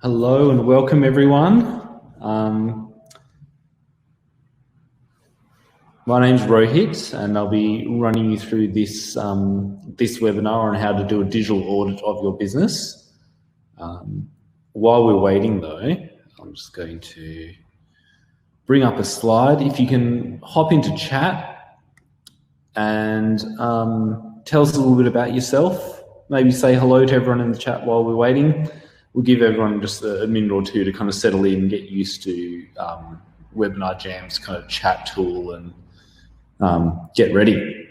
Hello and welcome everyone. My name's Rohit and I'll be running you through this, this webinar on how to do a digital audit of your business. While we're waiting though, I'm just going to bring up a slide. If you can hop into chat and tell us a little bit about yourself. Maybe say hello to everyone in the chat while we're waiting. We'll give everyone just a minute or two to kind of settle in and get used to Webinar Jam's kind of chat tool and get ready.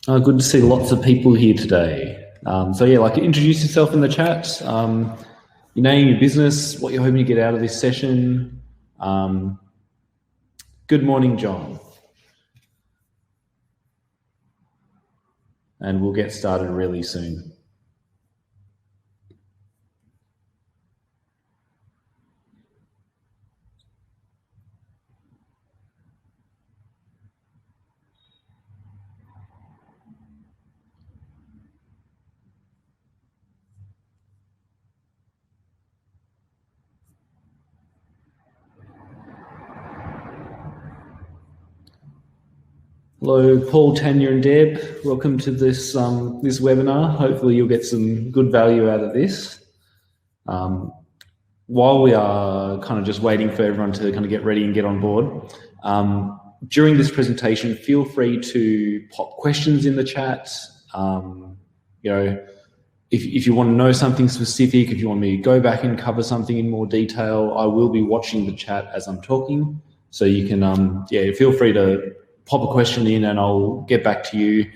Good to see lots of people here today. So yeah, like introduce yourself in the chat, your name, your business, what you're hoping to get out of this session. Good morning, John. And we'll get started really soon. Hello, Paul, Tanya and Deb. Welcome to this, this webinar. Hopefully you'll get some good value out of this. While we are kind of just waiting for everyone to kind of get ready and get on board, during this presentation, feel free to pop questions in the chat. You know, if you want to know something specific, if you want me to go back and cover something in more detail, I will be watching the chat as I'm talking. So you can, yeah, feel free to pop a question in and I'll get back to you.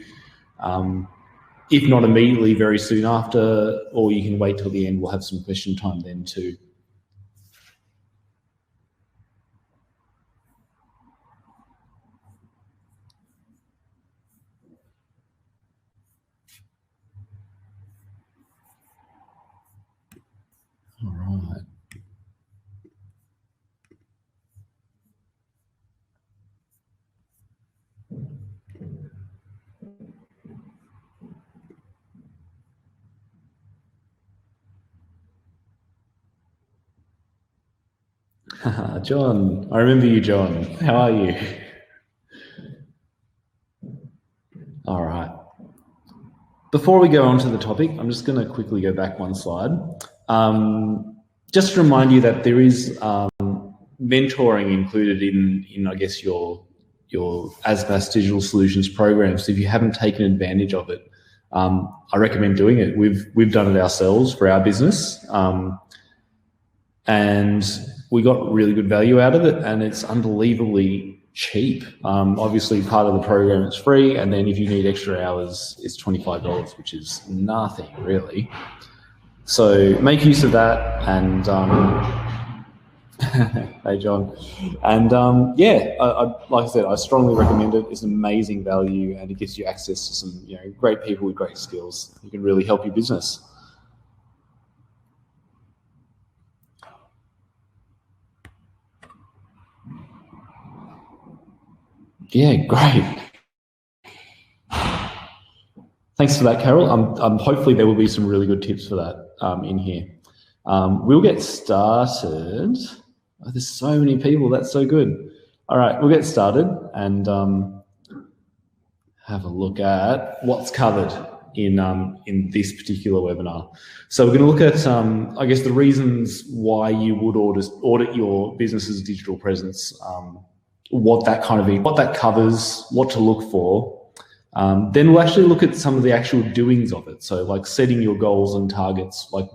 If not immediately, very soon after, or you can wait till the end. We'll have some question time then too. All right. John, I remember you, John. How are you? All right. Before we go on to the topic, I'm just going to quickly go back one slide. Just to remind you that there is mentoring included in I guess your ASBAS Digital Solutions program. So if you haven't taken advantage of it, I recommend doing it. We've done it ourselves for our business, and we got really good value out of it, and it's unbelievably cheap. Obviously, part of the program is free, and then if you need extra hours, it's $25, which is nothing really. So make use of that, and hey John, and yeah, like I said, I strongly recommend it. It's an amazing value, and it gives you access to some great people with great skills who can really help your business. Yeah, great. Thanks for that, Carol. Hopefully there will be some really good tips for that in here. We'll get started. Oh, there's so many people. That's so good. All right, we'll get started and have a look at what's covered in this particular webinar. So we're going to look at, I guess, the reasons why you would audit your business's digital presence. What that covers, what to look for. Then we'll actually look at some of the actual doings of it. So like setting your goals and targets, like,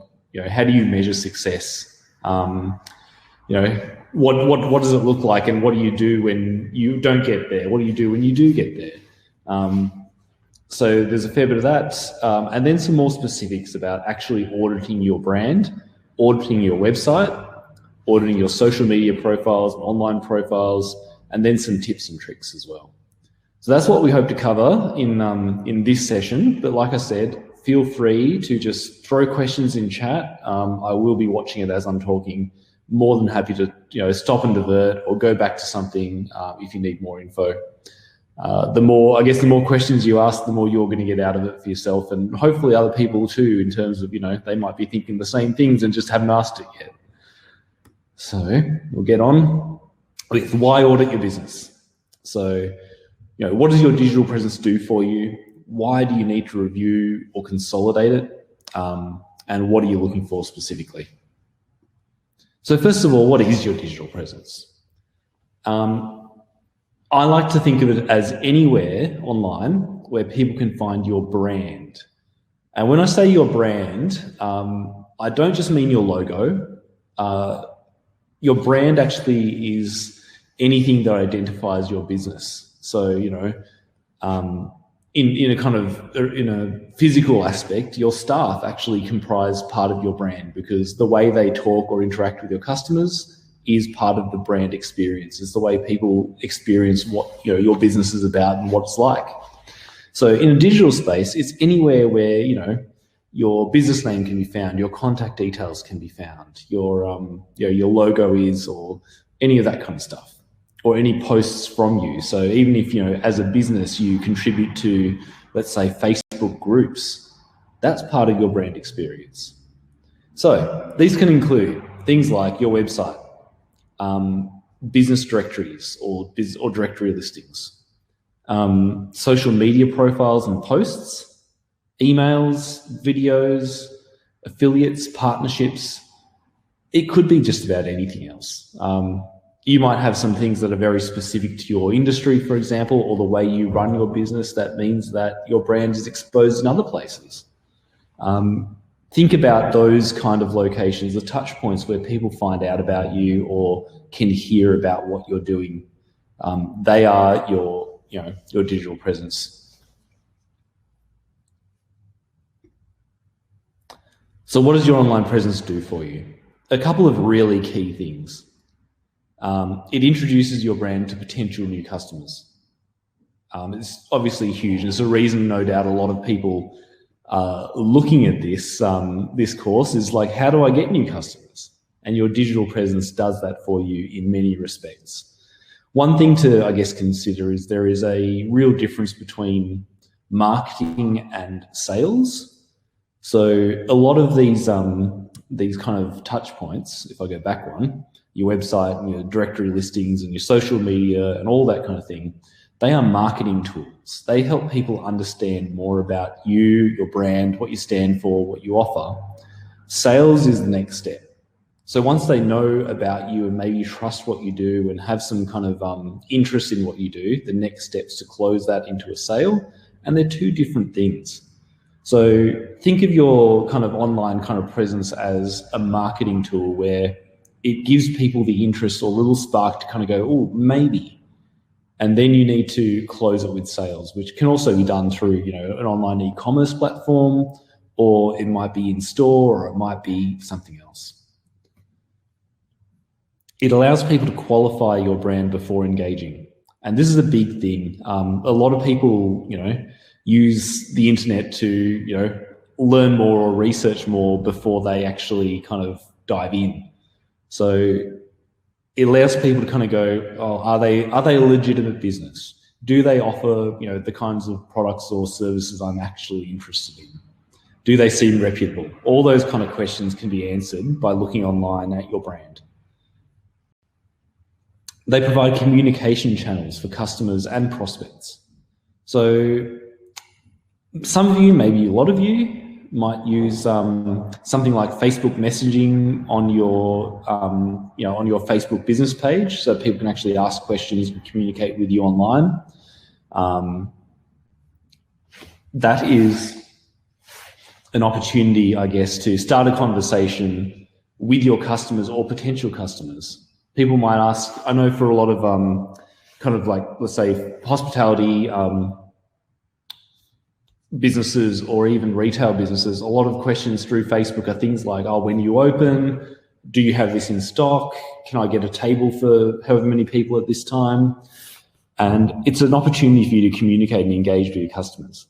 how do you measure success? What does it look like, and what do you do when you don't get there? What do you do when you do get there? So there's a fair bit of that. And then some more specifics about actually auditing your brand, auditing your website, auditing your social media profiles, online profiles, and then some tips and tricks as well. So that's what we hope to cover in this session. But like I said, feel free to just throw questions in chat. I will be watching it as I'm talking. More than happy to stop and divert or go back to something if you need more info. The more questions you ask, the more you're going to get out of it for yourself, and hopefully other people too, in terms of, they might be thinking the same things and just haven't asked it yet. So we'll get on with why audit your business. So, what does your digital presence do for you? Why do you need to review or consolidate it? And what are you looking for specifically? So first of all, what is your digital presence? I like to think of it as anywhere online where people can find your brand. And when I say your brand, I don't just mean your logo. Your brand actually is anything that identifies your business. So, in a physical aspect, your staff actually comprise part of your brand, because the way they talk or interact with your customers is part of the brand experience. It's the way people experience what your business is about and what it's like. So in a digital space, it's anywhere where your business name can be found, your contact details can be found, your logo is, or any of that kind of stuff, or any posts from you. So even if as a business you contribute to, let's say, Facebook groups, that's part of your brand experience. So these can include things like your website, business directories or directory listings, social media profiles and posts, emails, videos, affiliates, partnerships. It could be just about anything else. You might have some things that are very specific to your industry, for example, or the way you run your business. That means that your brand is exposed in other places. Think about those kind of locations, the touch points where people find out about you or can hear about what you're doing. They are your digital presence. So what does your online presence do for you? A couple of really key things. It introduces your brand to potential new customers. It's obviously huge, and it's a reason, no doubt, a lot of people looking at this course is like, how do I get new customers? And your digital presence does that for you in many respects. One thing to, I guess, consider is there is a real difference between marketing and sales. So a lot of these kind of touch points, if I go back one, your website and your directory listings and your social media and all that kind of thing, they are marketing tools. They help people understand more about you, your brand, what you stand for, what you offer. Sales is the next step. So once they know about you and maybe trust what you do and have some kind of interest in what you do, the next step is to close that into a sale. And they're two different things. So think of your kind of online kind of presence as a marketing tool where it gives people the interest or little spark to kind of go, oh, maybe. And then you need to close it with sales, which can also be done through, an online e-commerce platform, or it might be in store, or it might be something else. It allows people to qualify your brand before engaging. And this is a big thing. A lot of people, use the internet to, learn more or research more before they actually kind of dive in. So it allows people to kind of go, oh, are they a legitimate business? Do they offer, the kinds of products or services I'm actually interested in? Do they seem reputable? All those kind of questions can be answered by looking online at your brand. They provide communication channels for customers and prospects. So some of you, maybe a lot of you, might use something like Facebook messaging on your Facebook business page, so people can actually ask questions and communicate with you online. That is an opportunity, I guess, to start a conversation with your customers or potential customers. People might ask, I know for a lot of kind of like, let's say, hospitality businesses or even retail businesses, a lot of questions through Facebook are things like, oh, when you open, do you have this in stock? Can I get a table for however many people at this time? And it's an opportunity for you to communicate and engage with your customers.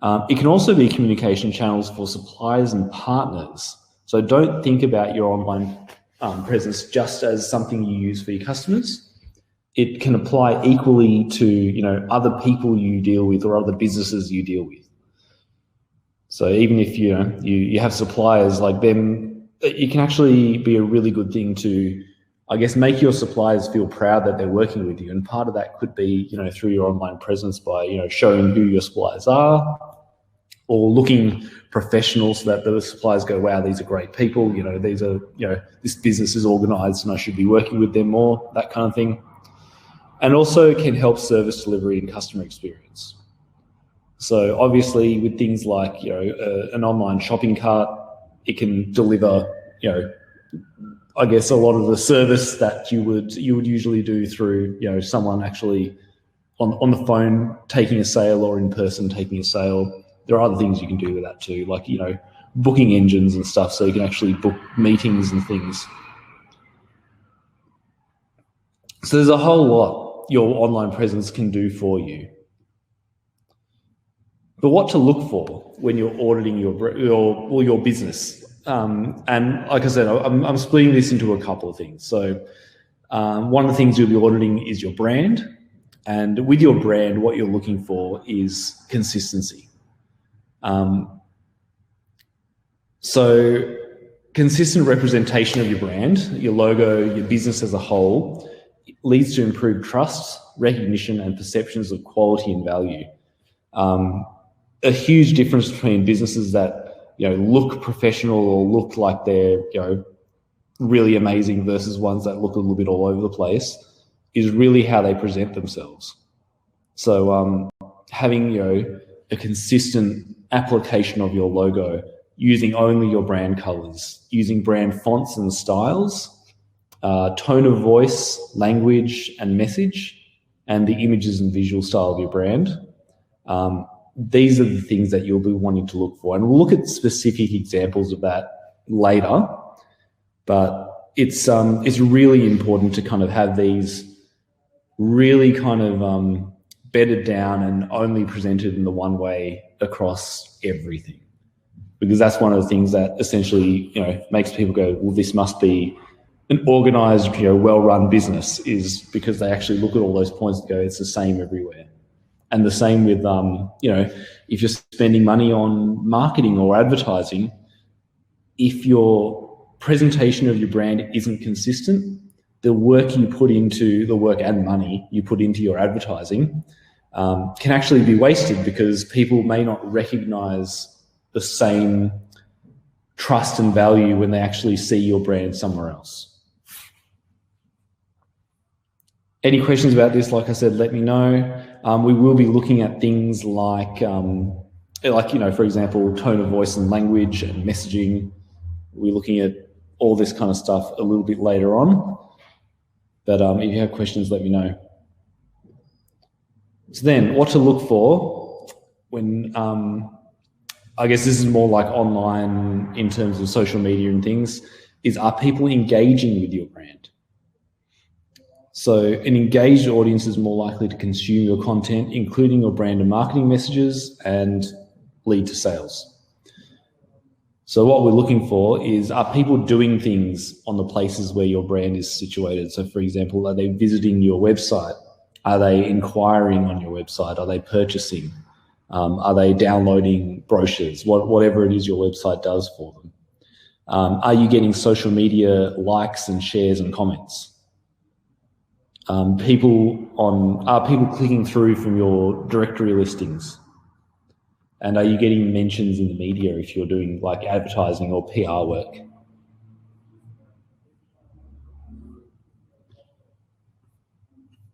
It can also be communication channels for suppliers and partners. So don't think about your online presence just as something you use for your customers. It can apply equally to other people you deal with or other businesses you deal with. So even if you have suppliers like them, it can actually be a really good thing to, I guess, make your suppliers feel proud that they're working with you. And part of that could be through your online presence by showing who your suppliers are, or looking professional so that the suppliers go, wow, these are great people. These are this business is organised and I should be working with them more. That kind of thing. And also can help service delivery and customer experience. So obviously with things like, an online shopping cart, it can deliver, I guess a lot of the service that you would usually do through, someone actually on the phone taking a sale or in person taking a sale. There are other things you can do with that too, like, booking engines and stuff, so you can actually book meetings and things. So there's a whole lot your online presence can do for you. But what to look for when you're auditing your business? And like I said, I'm splitting this into a couple of things. So one of the things you'll be auditing is your brand. And with your brand, what you're looking for is consistency. So consistent representation of your brand, your logo, your business as a whole, leads to improved trust, recognition, and perceptions of quality and value. A huge difference between businesses that look professional or look like they're really amazing versus ones that look a little bit all over the place is really how they present themselves. So having a consistent application of your logo, using only your brand colors, using brand fonts and styles, tone of voice, language and message, and the images and visual style of your brand. These are the things that you'll be wanting to look for. And we'll look at specific examples of that later, but it's really important to kind of have these really kind of bedded down and only presented in the one way across everything. Because that's one of the things that essentially, makes people go, well, this must be an organized, well-run business, is because they actually look at all those points and go, it's the same everywhere. And the same with, if you're spending money on marketing or advertising, if your presentation of your brand isn't consistent, the work and money you put into your advertising can actually be wasted, because people may not recognize the same trust and value when they actually see your brand somewhere else. Any questions about this, like I said, let me know. We will be looking at things like, for example, tone of voice and language and messaging. We're looking at all this kind of stuff a little bit later on. But if you have questions, let me know. So then, what to look for when, I guess this is more like online in terms of social media and things, is, are people engaging with your brand? So an engaged audience is more likely to consume your content, including your brand and marketing messages, and lead to sales. So what we're looking for is, are people doing things on the places where your brand is situated? So for example, are they visiting your website? Are they inquiring on your website? Are they purchasing? Are they downloading brochures? Whatever it is your website does for them. Are you getting social media likes and shares and comments? Are people clicking through from your directory listings? And are you getting mentions in the media if you're doing like advertising or PR work?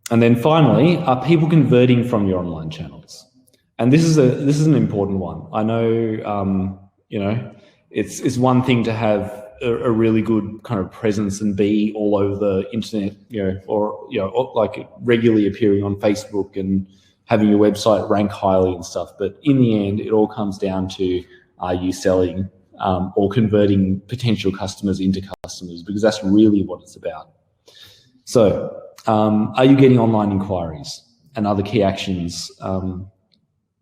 And then finally, are people converting from your online channels? And this is an important one. I know, it's one thing to have a really good kind of presence and be all over the internet, or like regularly appearing on Facebook and having your website rank highly and stuff. But in the end, it all comes down to, are you selling or converting potential customers into customers? Because that's really what it's about. So are you getting online inquiries and other key actions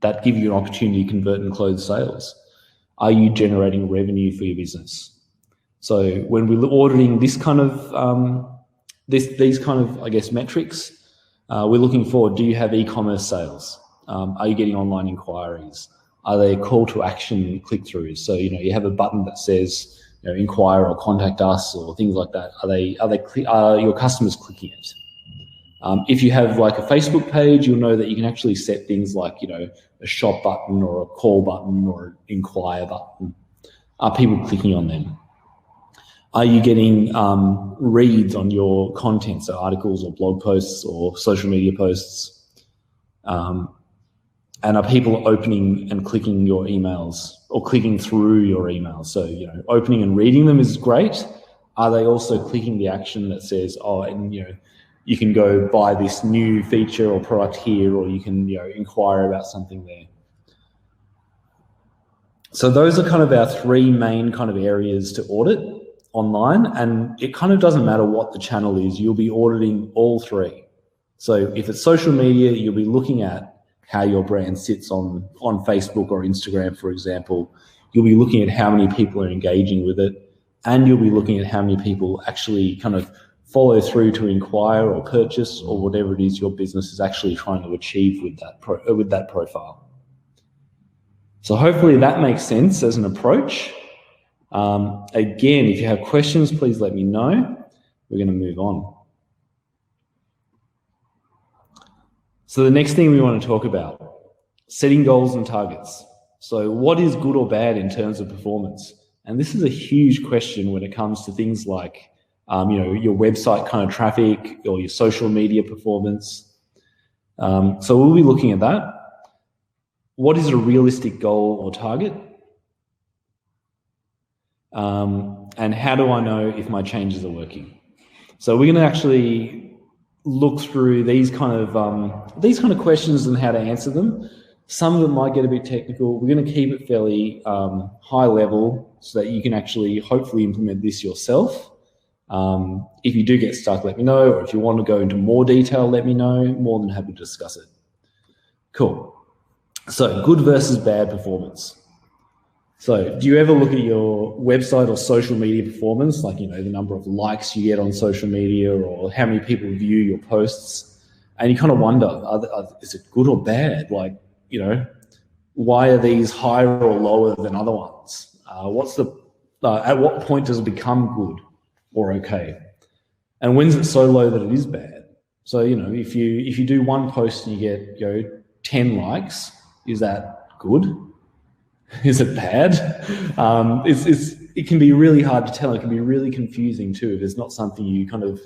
that give you an opportunity to convert and close sales? Are you generating revenue for your business? So when we're auditing this kind of these kind of, I guess, metrics, we're looking for, do you have e-commerce sales? Are you getting online inquiries? Are they call to action click-throughs? So, you have a button that says, inquire or contact us or things like that. Are your customers clicking it? If you have like a Facebook page, you'll know that you can actually set things like, a shop button or a call button or an inquire button. Are people clicking on them? Are you getting reads on your content, so articles or blog posts or social media posts? And are people opening and clicking your emails or clicking through your emails? So, opening and reading them is great. Are they also clicking the action that says, you can go buy this new feature or product here, or you can, inquire about something there? So those are kind of our three main kind of areas to audit online, and it kind of doesn't matter what the channel is, you'll be auditing all three. So if it's social media, you'll be looking at how your brand sits on Facebook or Instagram, for example. You'll be looking at how many people are engaging with it, and you'll be looking at how many people actually kind of follow through to inquire or purchase or whatever it is your business is actually trying to achieve with that profile. So hopefully that makes sense as an approach. Again, if you have questions, please let me know. We're going to move on. So the next thing we want to talk about, setting goals and targets. So what is good or bad in terms of performance? And this is a huge question when it comes to things like, your website kind of traffic or your social media performance. So we'll be looking at that. What is a realistic goal or target? And how do I know if my changes are working? So we're going to actually look through these kind of questions and how to answer them. Some of them might get a bit technical. We're going to keep it fairly high level so that you can actually hopefully implement this yourself. If you do get stuck, let me know, or if you want to go into more detail, let me know. More than happy to discuss it. Cool. So good versus bad performance. So do you ever look at your website or social media performance, like, the number of likes you get on social media or how many people view your posts, and you kind of wonder, is it good or bad? Like, why are these higher or lower than other ones? At what point does it become good or okay? And when's it so low that it is bad? So, if you do one post and you get, 10 likes, is that good? Is it bad? It can be really hard to tell. It can be really confusing too if it's not something you kind of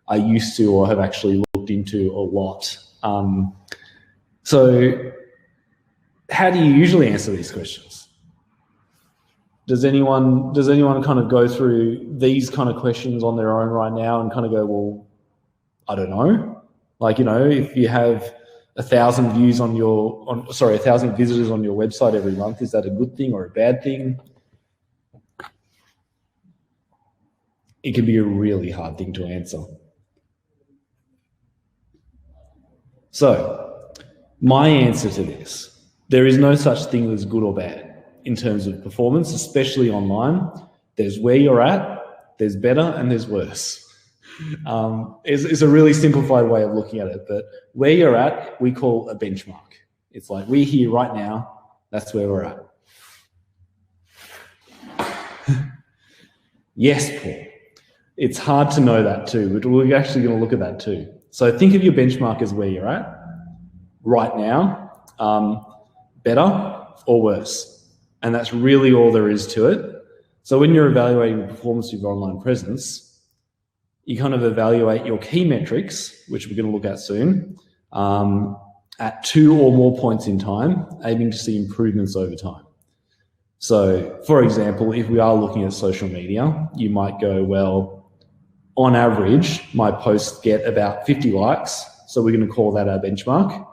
are used to or have actually looked into a lot. So how do you usually answer these questions? Does anyone kind of go through these kind of questions on their own right now and kind of go, well, I don't know. Like, if you have 1,000 views 1,000 visitors on your website every month, is that a good thing or a bad thing? It can be a really hard thing to answer. So my answer to this, there is no such thing as good or bad in terms of performance, especially online. There's where you're at, there's better, and there's worse. It's a really simplified way of looking at it, but where you're at, we call a benchmark. It's like, we're here right now, that's where we're at. Yes, Paul. It's hard to know that too, but we're actually going to look at that too. So think of your benchmark as where you're at right now, better or worse. And that's really all there is to it. So when you're evaluating the performance of your online presence, you kind of evaluate your key metrics, which we're going to look at soon, at 2 or more points in time, aiming to see improvements over time. So, for example, if we are looking at social media, you might go, well, on average, my posts get about 50 likes, so we're going to call that our benchmark.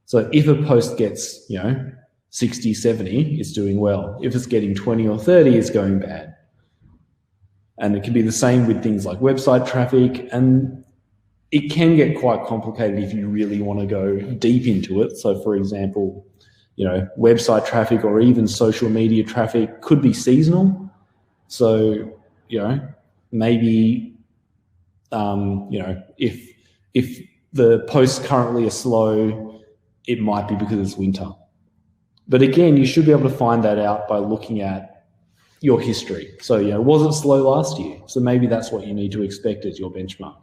So if a post gets, 60, 70, it's doing well. If it's getting 20 or 30, it's going bad. And it can be the same with things like website traffic, and it can get quite complicated if you really want to go deep into it. So for example, website traffic or even social media traffic could be seasonal. So, maybe, if the posts currently are slow, it might be because it's winter. But again, you should be able to find that out by looking at your history. So, was it slow last year? So maybe that's what you need to expect as your benchmark.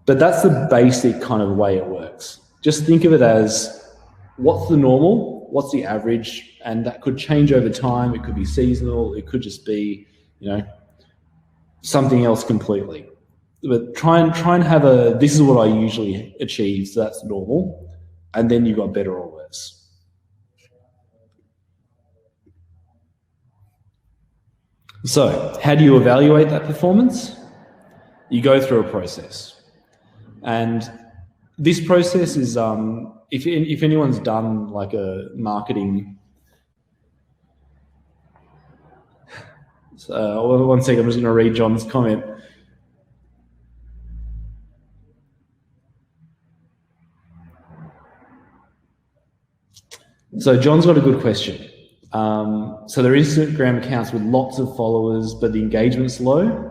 But that's the basic kind of way it works. Just think of it as what's the normal, what's the average, and that could change over time. It could be seasonal. It could just be, something else completely. But try and have this is what I usually achieve, so that's normal, and then you've got better or worse. So how do you evaluate that performance? You go through a process. And this process is, if anyone's done like a marketing, one second, I'm just gonna read John's comment. So John's got a good question. So there are Instagram accounts with lots of followers, but the engagement's low.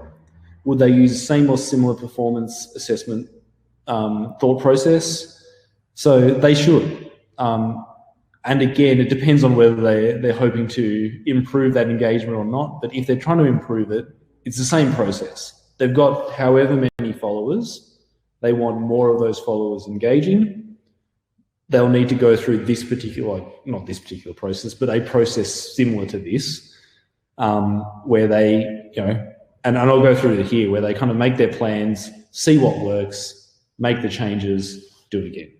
Would they use the same or similar performance assessment thought process? So they should. And again, it depends on whether they're hoping to improve that engagement or not. But if they're trying to improve it, it's the same process. They've got however many followers. They want more of those followers engaging. They'll need to go through this particular, not this particular process, but a process similar to this, where they, and I'll go through it here, where they kind of make their plans, see what works, make the changes, do it again.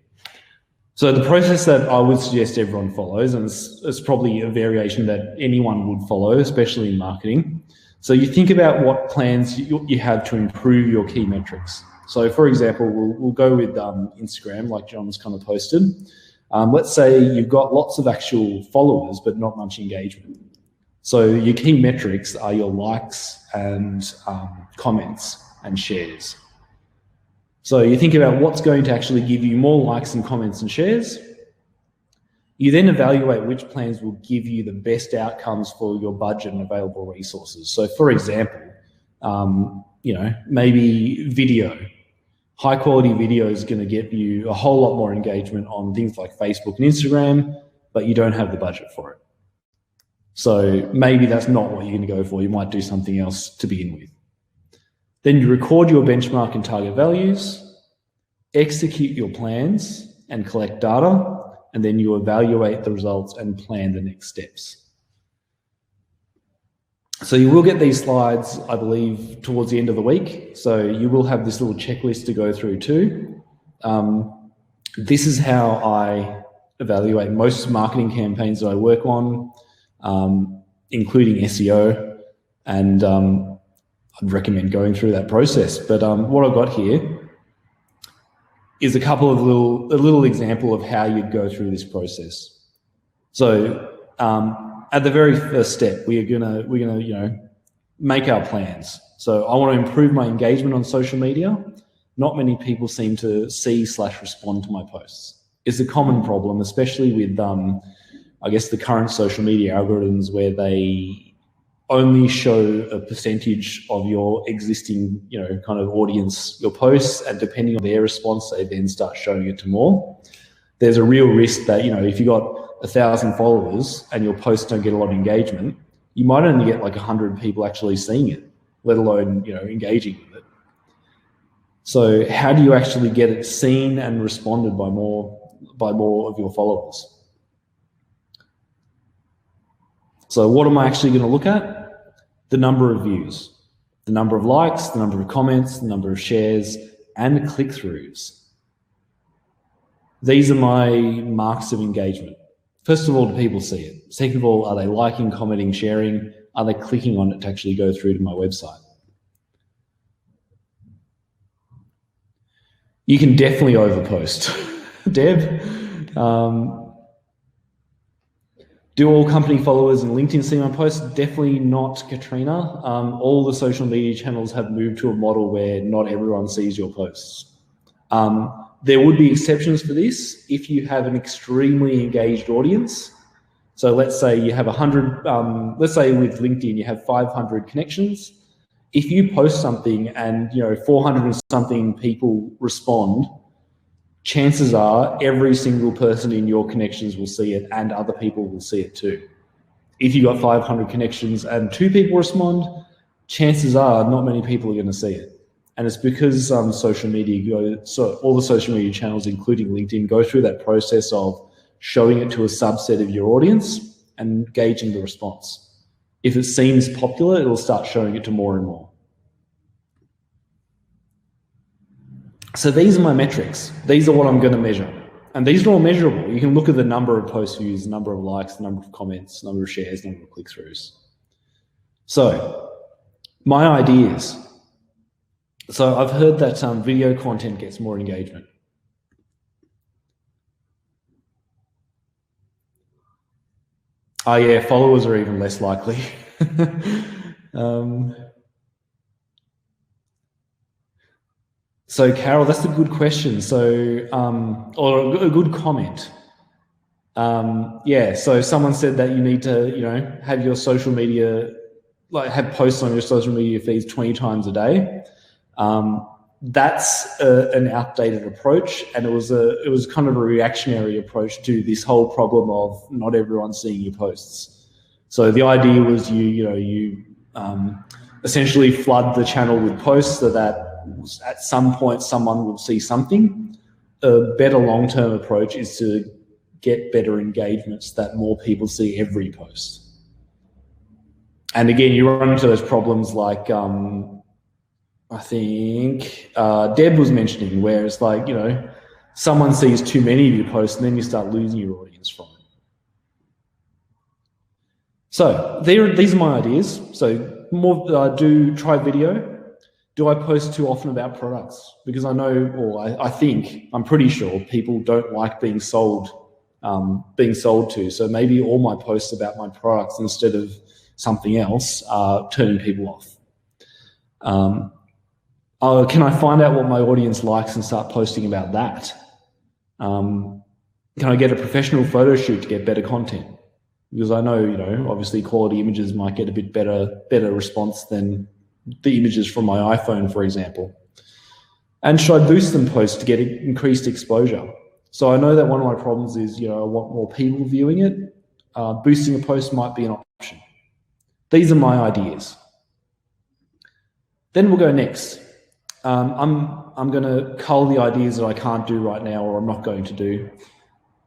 So the process that I would suggest everyone follows, and it's probably a variation that anyone would follow, especially in marketing. So you think about what plans you have to improve your key metrics. So for example, we'll go with Instagram, like John's kind of posted. Let's say you've got lots of actual followers, but not much engagement. So your key metrics are your likes and comments and shares. So you think about what's going to actually give you more likes and comments and shares. You then evaluate which plans will give you the best outcomes for your budget and available resources. So for example, maybe video. High quality video is going to get you a whole lot more engagement on things like Facebook and Instagram, but you don't have the budget for it. So maybe that's not what you're going to go for. You might do something else to begin with. Then you record your benchmark and target values, execute your plans and collect data, and then you evaluate the results and plan the next steps. So you will get these slides, I believe, towards the end of the week. So you will have this little checklist to go through too. This is how I evaluate most marketing campaigns that I work on, including SEO, and I'd recommend going through that process. But what I've got here is a couple of a little example of how you'd go through this process. So at the very first step, we're gonna make our plans. So I want to improve my engagement on social media. Not many people seem to see/respond to my posts. It's a common problem, especially with I guess the current social media algorithms, where they only show a percentage of your existing, kind of audience, your posts, and depending on their response, they then start showing it to more. There's a real risk that, if you got 1,000 followers and your posts don't get a lot of engagement, you might only get like 100 people actually seeing it, let alone, engaging with it. So how do you actually get it seen and responded by more of your followers? So what am I actually going to look at? The number of views, the number of likes, the number of comments, the number of shares, and click-throughs. These are my marks of engagement. First of all, do people see it? Second of all, are they liking, commenting, sharing? Are they clicking on it to actually go through to my website? You can definitely overpost. Deb, do all company followers and LinkedIn see my posts? Definitely not, Katrina. All the social media channels have moved to a model where not everyone sees your posts. There would be exceptions for this if you have an extremely engaged audience. So let's say you have 100, let's say with LinkedIn, you have 500 connections. If you post something and 400 and something people respond, chances are every single person in your connections will see it and other people will see it too. If you got 500 connections and 2 people respond, chances are not many people are going to see it. And it's because social media, so all the social media channels, including LinkedIn, go through that process of showing it to a subset of your audience and gauging the response. If it seems popular, it'll start showing it to more and more. So these are my metrics. These are what I'm going to measure. And these are all measurable. You can look at the number of post views, the number of likes, the number of comments, number of shares, number of click-throughs. So my ideas. So I've heard that video content gets more engagement. Oh yeah, followers are even less likely. So Carol, that's a good question. So, or a good comment. Yeah, so someone said that you need to, have your social media, like have posts on your social media feeds 20 times a day. That's an outdated approach, and it was kind of a reactionary approach to this whole problem of not everyone seeing your posts. So the idea was you essentially flood the channel with posts so that at some point someone will see something. A better long-term approach is to get better engagements that more people see every post. And again, you run into those problems like I think Deb was mentioning, where it's like, someone sees too many of your posts and then you start losing your audience from it. So these are my ideas. So more do try video. Do I post too often about products? Because I know, or I think, I'm pretty sure people don't like being sold to. So maybe all my posts about my products instead of something else are turning people off. Can I find out what my audience likes and start posting about that? Can I get a professional photo shoot to get better content? Because I know, obviously quality images might get a bit better response than the images from my iPhone, for example. And should I boost them posts to get increased exposure? So I know that one of my problems is, I want more people viewing it. Boosting a post might be an option. These are my ideas. Then we'll go next. I'm going to cull the ideas that I can't do right now or I'm not going to do.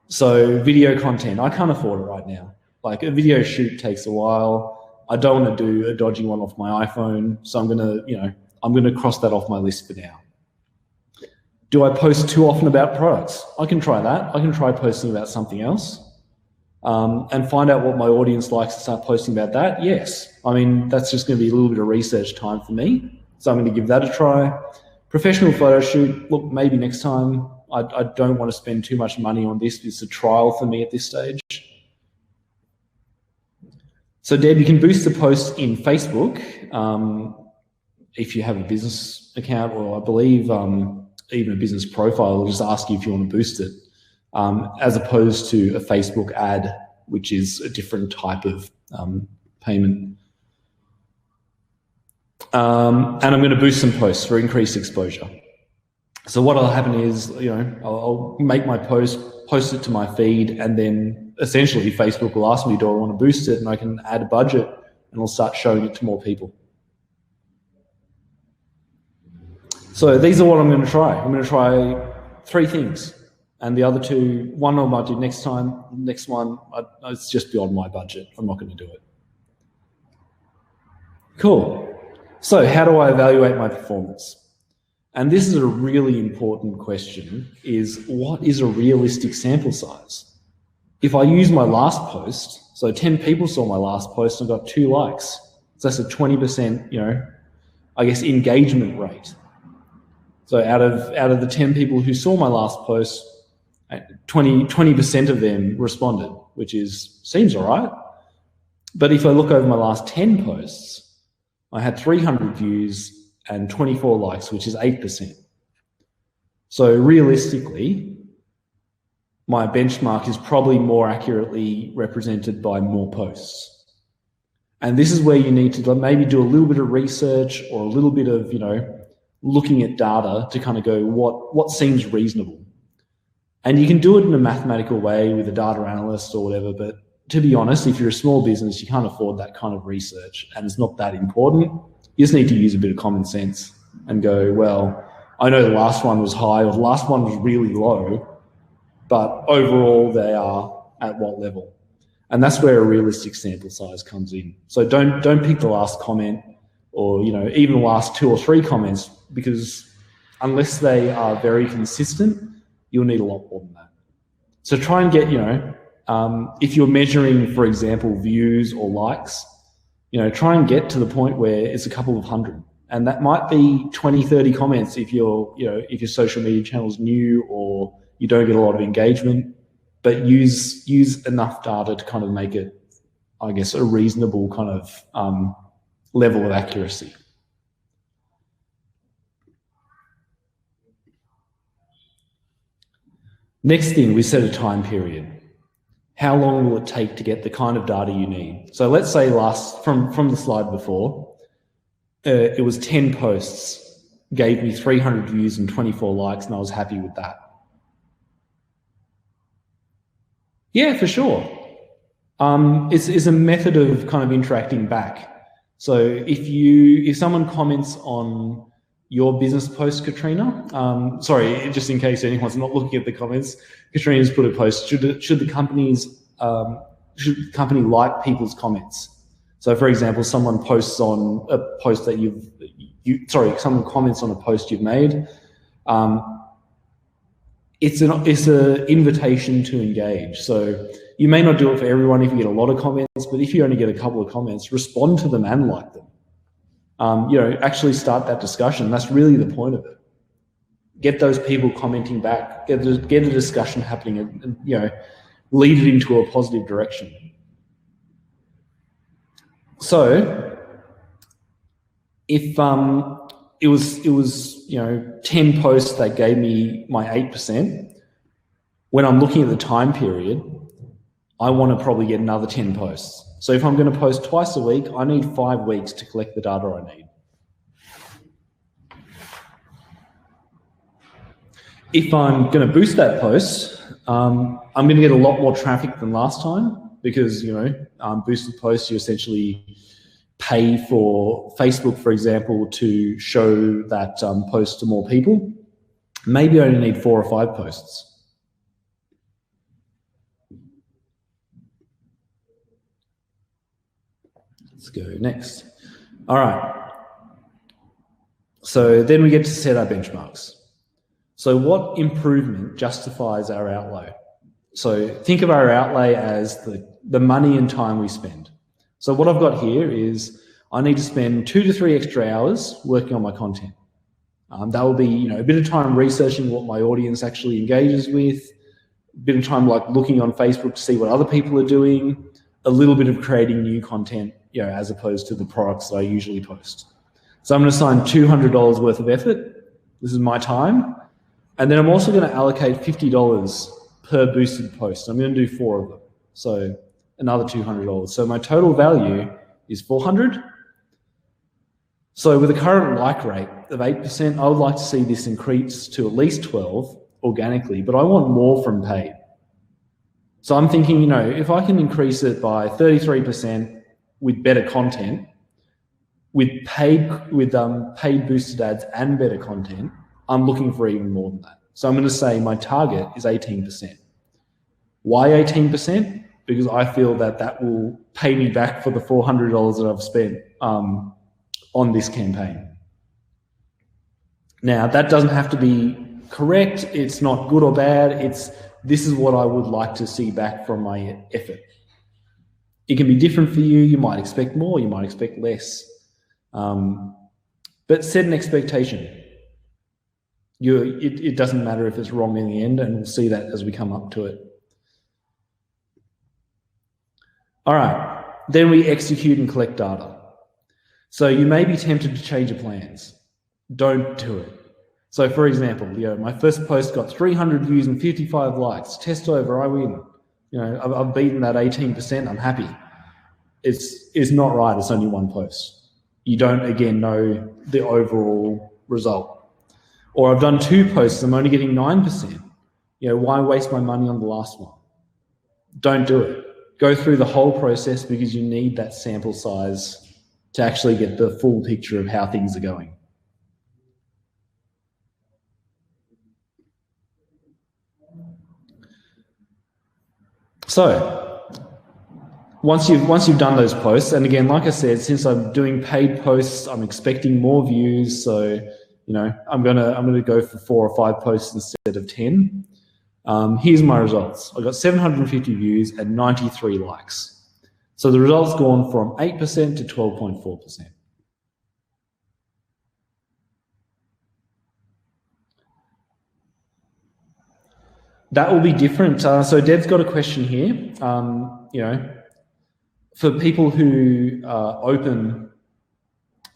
So video content, I can't afford it right now. Like a video shoot takes a while. I don't want to do a dodgy one off my iPhone. So I'm going to cross that off my list for now. Do I post too often about products? I can try that. I can try posting about something else and find out what my audience likes and start posting about that. Yes. I mean, that's just going to be a little bit of research time for me. So I'm going to give that a try. Professional photo shoot, look, maybe next time. I don't want to spend too much money on this. It's a trial for me at this stage. So Deb, you can boost the post in Facebook if you have a business account, or I believe even a business profile will just ask you if you want to boost it, as opposed to a Facebook ad, which is a different type of payment. And I'm going to boost some posts for increased exposure. So what will happen is, I'll make my post it to my feed, and then essentially Facebook will ask me, do I want to boost it? And I can add a budget and I'll start showing it to more people. So these are what I'm going to try. I'm going to try 3 things. And the other 2, one I might do next time. Next one, it's just beyond my budget. I'm not going to do it. Cool. So how do I evaluate my performance? And this is a really important question, is what is a realistic sample size? If I use my last post, so 10 people saw my last post and got 2 likes, so that's a 20%, I guess, engagement rate. So out of the 10 people who saw my last post, 20% of them responded, which seems all right. But if I look over my last 10 posts, I had 300 views and 24 likes, which is 8%. So realistically, my benchmark is probably more accurately represented by more posts. And this is where you need to maybe do a little bit of research or a little bit of, looking at data to kind of go, what seems reasonable? And you can do it in a mathematical way with a data analyst or whatever, but to be honest, if you're a small business, you can't afford that kind of research and it's not that important. You just need to use a bit of common sense and go, well, I know the last one was high or the last one was really low, but overall they are at what level? And that's where a realistic sample size comes in. So don't pick the last comment or, even the last 2 or 3 comments, because unless they are very consistent, you'll need a lot more than that. So try and get, if you're measuring, for example, views or likes, try and get to the point where it's a couple of hundred. And that might be 20, 30 comments if if your social media channel is new or you don't get a lot of engagement, but use enough data to kind of make it, I guess, a reasonable kind of level of accuracy. Next thing, we set a time period. How long will it take to get the kind of data you need? So let's say from the slide before, it was 10 posts, gave me 300 views and 24 likes, and I was happy with that. Yeah, for sure. It's a method of kind of interacting back. So if someone comments on your business post, Katrina, sorry, just in case anyone's not looking at the comments, Katrina's put a post. Should the company like people's comments? So, for example, someone posts on a post that someone comments on a post you've made. It's an invitation to engage. So you may not do it for everyone if you get a lot of comments, but if you only get a couple of comments, respond to them and like them. Actually start that discussion. That's really the point of it. Get those people commenting back, get a discussion happening and lead it into a positive direction. So if it was 10 posts that gave me my 8%, when I'm looking at the time period, I want to probably get another 10 posts. So if I'm going to post twice a week, I need 5 weeks to collect the data I need. If I'm going to boost that post, I'm going to get a lot more traffic than last time because, boosted posts, you essentially pay for Facebook, for example, to show that post to more people. Maybe I only need 4 or 5 posts. Let's go next. All right. So then we get to set our benchmarks. So what improvement justifies our outlay? So think of our outlay as the money and time we spend. So what I've got here is I need to spend 2 to 3 extra hours working on my content. That will be, a bit of time researching what my audience actually engages with, a bit of time like looking on Facebook to see what other people are doing, a little bit of creating new content, as opposed to the products that I usually post. So I'm going to assign $200 worth of effort. This is my time. And then I'm also going to allocate $50 per boosted post. I'm going to do 4 of them. So another $200. So my total value is $400. So with a current like rate of 8%, I would like to see this increase to at least 12 organically, but I want more from paid. So I'm thinking, if I can increase it by 33% with better content, with paid boosted ads and better content, I'm looking for even more than that. So I'm going to say my target is 18%. Why 18%? Because I feel that will pay me back for the $400 that I've spent on this campaign. Now, that doesn't have to be correct. It's not good or bad. This is what I would like to see back from my effort. It can be different for you. You might expect more, you might expect less. But set an expectation. It doesn't matter if it's wrong in the end, and we'll see that as we come up to it. All right, then we execute and collect data. So you may be tempted to change your plans. Don't do it. So for example, my first post got 300 views and 55 likes. Test over, I win. I've beaten that 18%. I'm happy. It's not right. It's only one post. You don't, again, know the overall result. Or I've done 2 posts. I'm only getting 9%. Why waste my money on the last one? Don't do it. Go through the whole process, because you need that sample size to actually get the full picture of how things are going. So once you've done those posts, and again, like I said, since I'm doing paid posts, I'm expecting more views. So I'm gonna go for 4 or 5 posts instead of 10. Here's my results. I got 750 views and 93 likes. So the result's gone from 8% to 12.4%. That will be different. So Deb's got a question here. For people who open,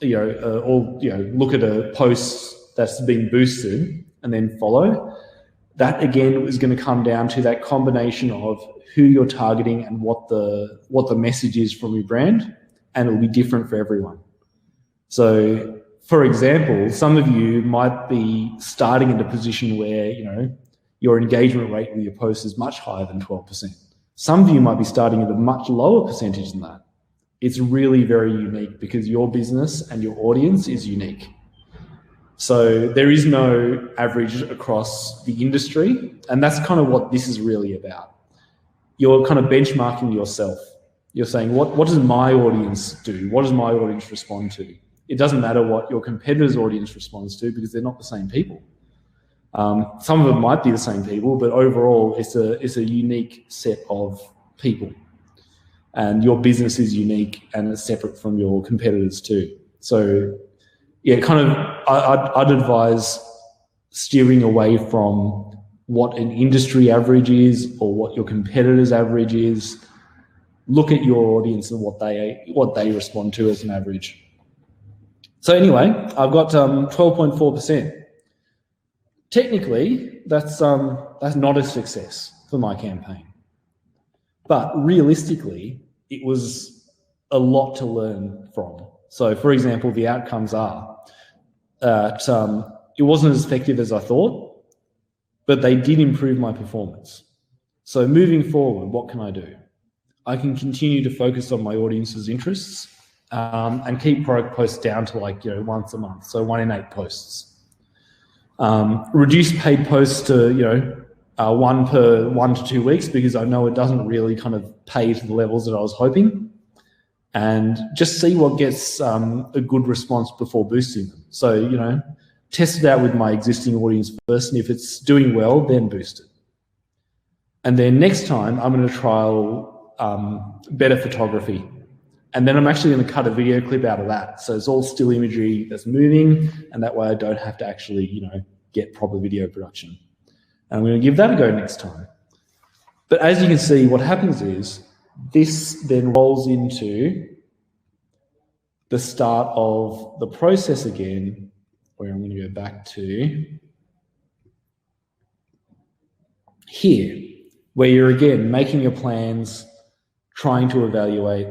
or look at a post that's been boosted and then follow, that again is going to come down to that combination of who you're targeting and what the message is from your brand, and it'll be different for everyone. So, for example, some of you might be starting in a position where your engagement rate with your post is much higher than 12%. Some of you might be starting at a much lower percentage than that. It's really very unique, because your business and your audience is unique. So there is no average across the industry, and that's kind of what this is really about. You're kind of benchmarking yourself. You're saying, what does my audience do? What does my audience respond to? It doesn't matter what your competitor's audience responds to, because they're not the same people. Some of them might be the same people, but overall it's a unique set of people, and your business is unique and it's separate from your competitors too. So yeah, I'd advise steering away from what an industry average is or what your competitor's average is. Look at your audience and what they respond to as an average. So anyway, I've got 12.4%. Technically, that's not a success for my campaign. But realistically, it was a lot to learn from. So for example, the outcomes are that it wasn't as effective as I thought, but they did improve my performance. So moving forward, what can I do? I can continue to focus on my audience's interests and keep product posts down to once a month, so 1 in 8 posts. Reduce paid posts to 1 per 1 to 2 weeks, because I know it doesn't really kind of pay to the levels that I was hoping, and just see what gets a good response before boosting them. So test it out with my existing audience first, and if it's doing well, then boost it. And then next time I'm going to trial better photography, and then I'm actually going to cut a video clip out of that, so it's all still imagery that's moving, and that way I don't have to actually get proper video production. And I'm going to give that a go next time. But as you can see, what happens is this then rolls into the start of the process again, where I'm going to go back to here, where you're again making your plans, trying to evaluate.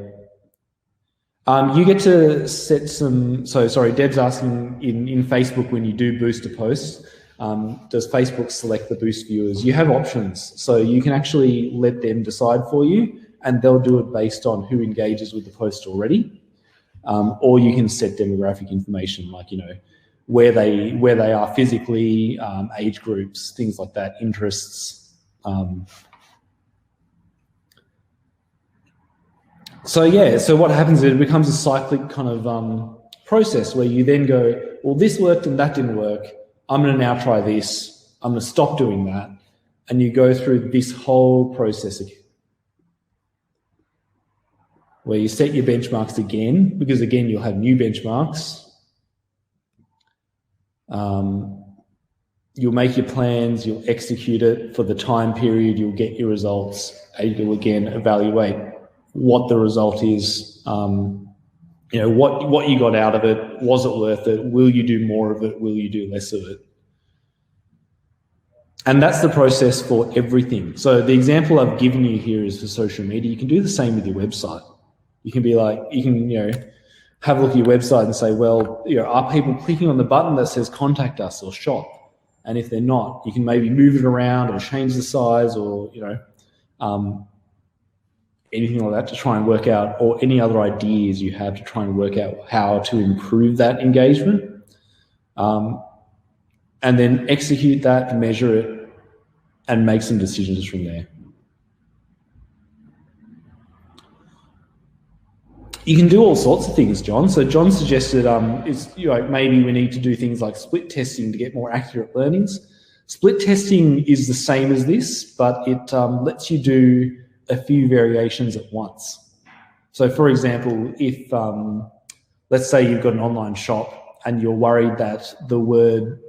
You get to set some, Deb's asking in Facebook, when you do boost a post, does Facebook select the boost viewers? You have options, so you can actually let them decide for you, and they'll do it based on who engages with the post already. Or you can set demographic information, like where they are physically, age groups, things like that, interests. So what happens is it becomes a cyclic kind of process where you then go, well, this worked and that didn't work. I'm going to now try this. I'm going to stop doing that. And you go through this whole process again, where you set your benchmarks again, because again, you'll have new benchmarks. You'll make your plans, you'll execute it for the time period, you'll get your results, and you'll again evaluate what the result is, what you got out of it, was it worth it, will you do more of it, will you do less of it? And that's the process for everything. So the example I've given you here is for social media. You can do the same with your website. You can be like, you can, have a look at your website and say, well, are people clicking on the button that says contact us or shop? And if they're not, you can maybe move it around or change the size or, anything like that to try and work out, or any other ideas you have to try and work out how to improve that engagement. And then execute that, measure it, and make some decisions from there. You can do all sorts of things, John. So John suggested maybe we need to do things like split testing to get more accurate learnings. Split testing is the same as this, but it lets you do a few variations at once. So for example, if let's say you've got an online shop and you're worried that the word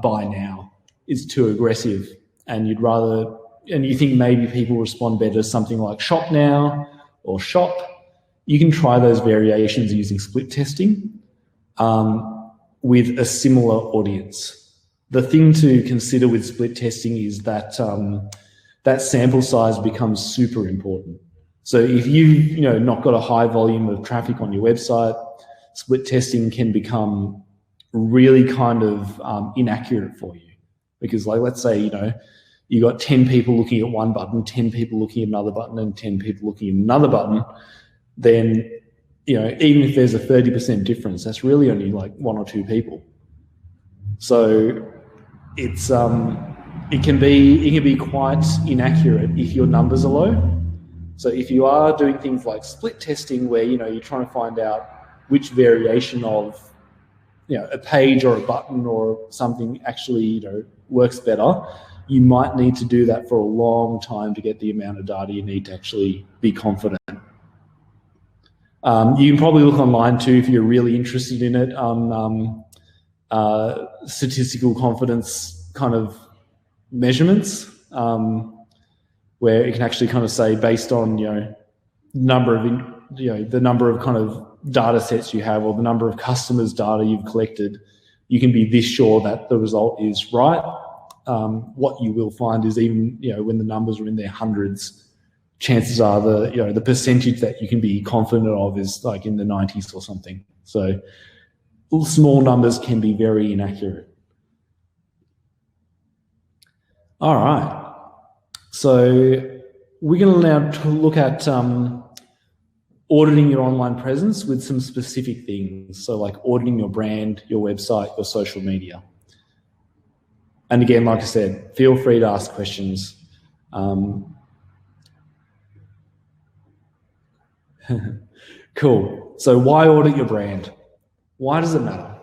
buy now is too aggressive, and you think maybe people respond better to something like shop now or shop, you can try those variations using split testing with a similar audience. The thing to consider with split testing is that that sample size becomes super important. So if you've not got a high volume of traffic on your website, split testing can become really kind of inaccurate for you. Because like, let's say, you got 10 people looking at one button, 10 people looking at another button, and 10 people looking at another button, then, even if there's a 30% difference, that's really only like 1 or 2 people. So it's, it can be quite inaccurate if your numbers are low. So if you are doing things like split testing where, you're trying to find out which variation of, a page or a button or something actually, works better, you might need to do that for a long time to get the amount of data you need to actually be confident. You can probably look online too if you're really interested in it on statistical confidence kind of measurements, where it can actually kind of say based on the number of kind of data sets you have or the number of customers' data you've collected, you can be this sure that the result is right. What you will find is even when the numbers are in their hundreds, chances are the percentage that you can be confident of is like in the 90s or something. So small numbers can be very inaccurate. All right, so we're going to now look at auditing your online presence with some specific things. So like auditing your brand, your website, your social media. And again, like I said, feel free to ask questions. Cool. So why audit your brand? Why does it matter?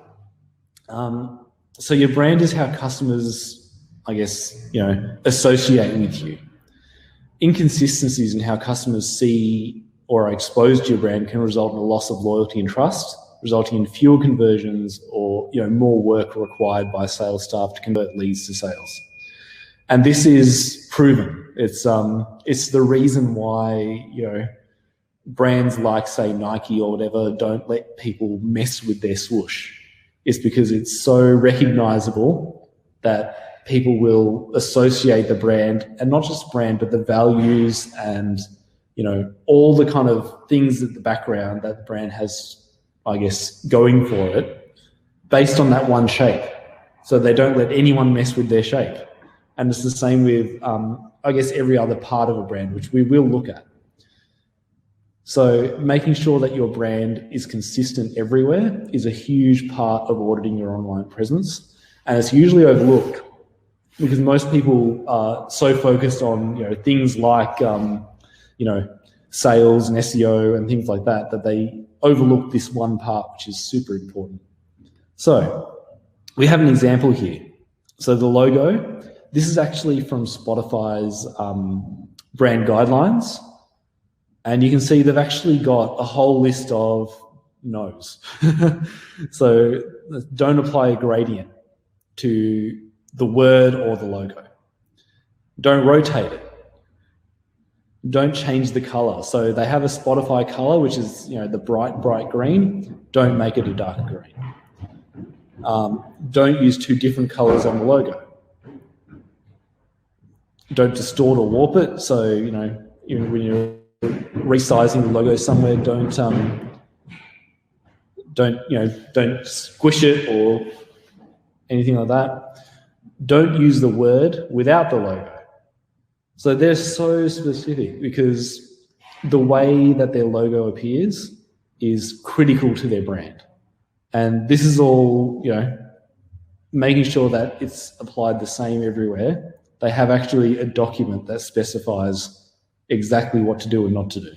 So your brand is how customers, I guess, associate with you. Inconsistencies in how customers see or are exposed to your brand can result in a loss of loyalty and trust, resulting in fewer conversions or more work required by sales staff to convert leads to sales. And this is proven. It's the reason why brands like, say, Nike or whatever don't let people mess with their swoosh. It's because it's so recognizable that people will associate the brand, and not just brand, but the values and all the kind of things at the background that the brand has, I guess, going for it, based on that one shape. So they don't let anyone mess with their shape. And it's the same with, I guess, every other part of a brand, which we will look at. So making sure that your brand is consistent everywhere is a huge part of auditing your online presence. And it's usually overlooked because most people are so focused on, things like, sales and SEO and things like that, that they overlook this one part, which is super important. So we have an example here. So the logo, this is actually from Spotify's brand guidelines. And you can see they've actually got a whole list of no's. So don't apply a gradient to the word or the logo. Don't rotate it. Don't change the color. So they have a Spotify color, which is the bright green. Don't make it a dark green. Don't use 2 different colors on the logo. don't distort or warp it. So, you know, when you're resizing the logo somewhere, don't squish it or anything like that. Don't use the word without the logo. So they're so specific because the way that their logo appears is critical to their brand. And this is all, you know, making sure that it's applied the same everywhere. They have actually a document that specifies exactly what to do and not to do.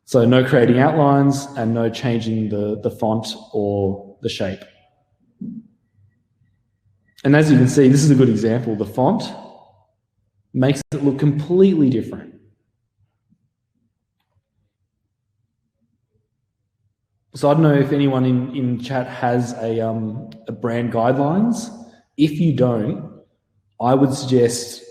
So no creating outlines and no changing the font or the shape. And as you can see, this is a good example. The font makes it look completely different. So I don't know if anyone in chat has a brand guidelines. If you don't, I would suggest,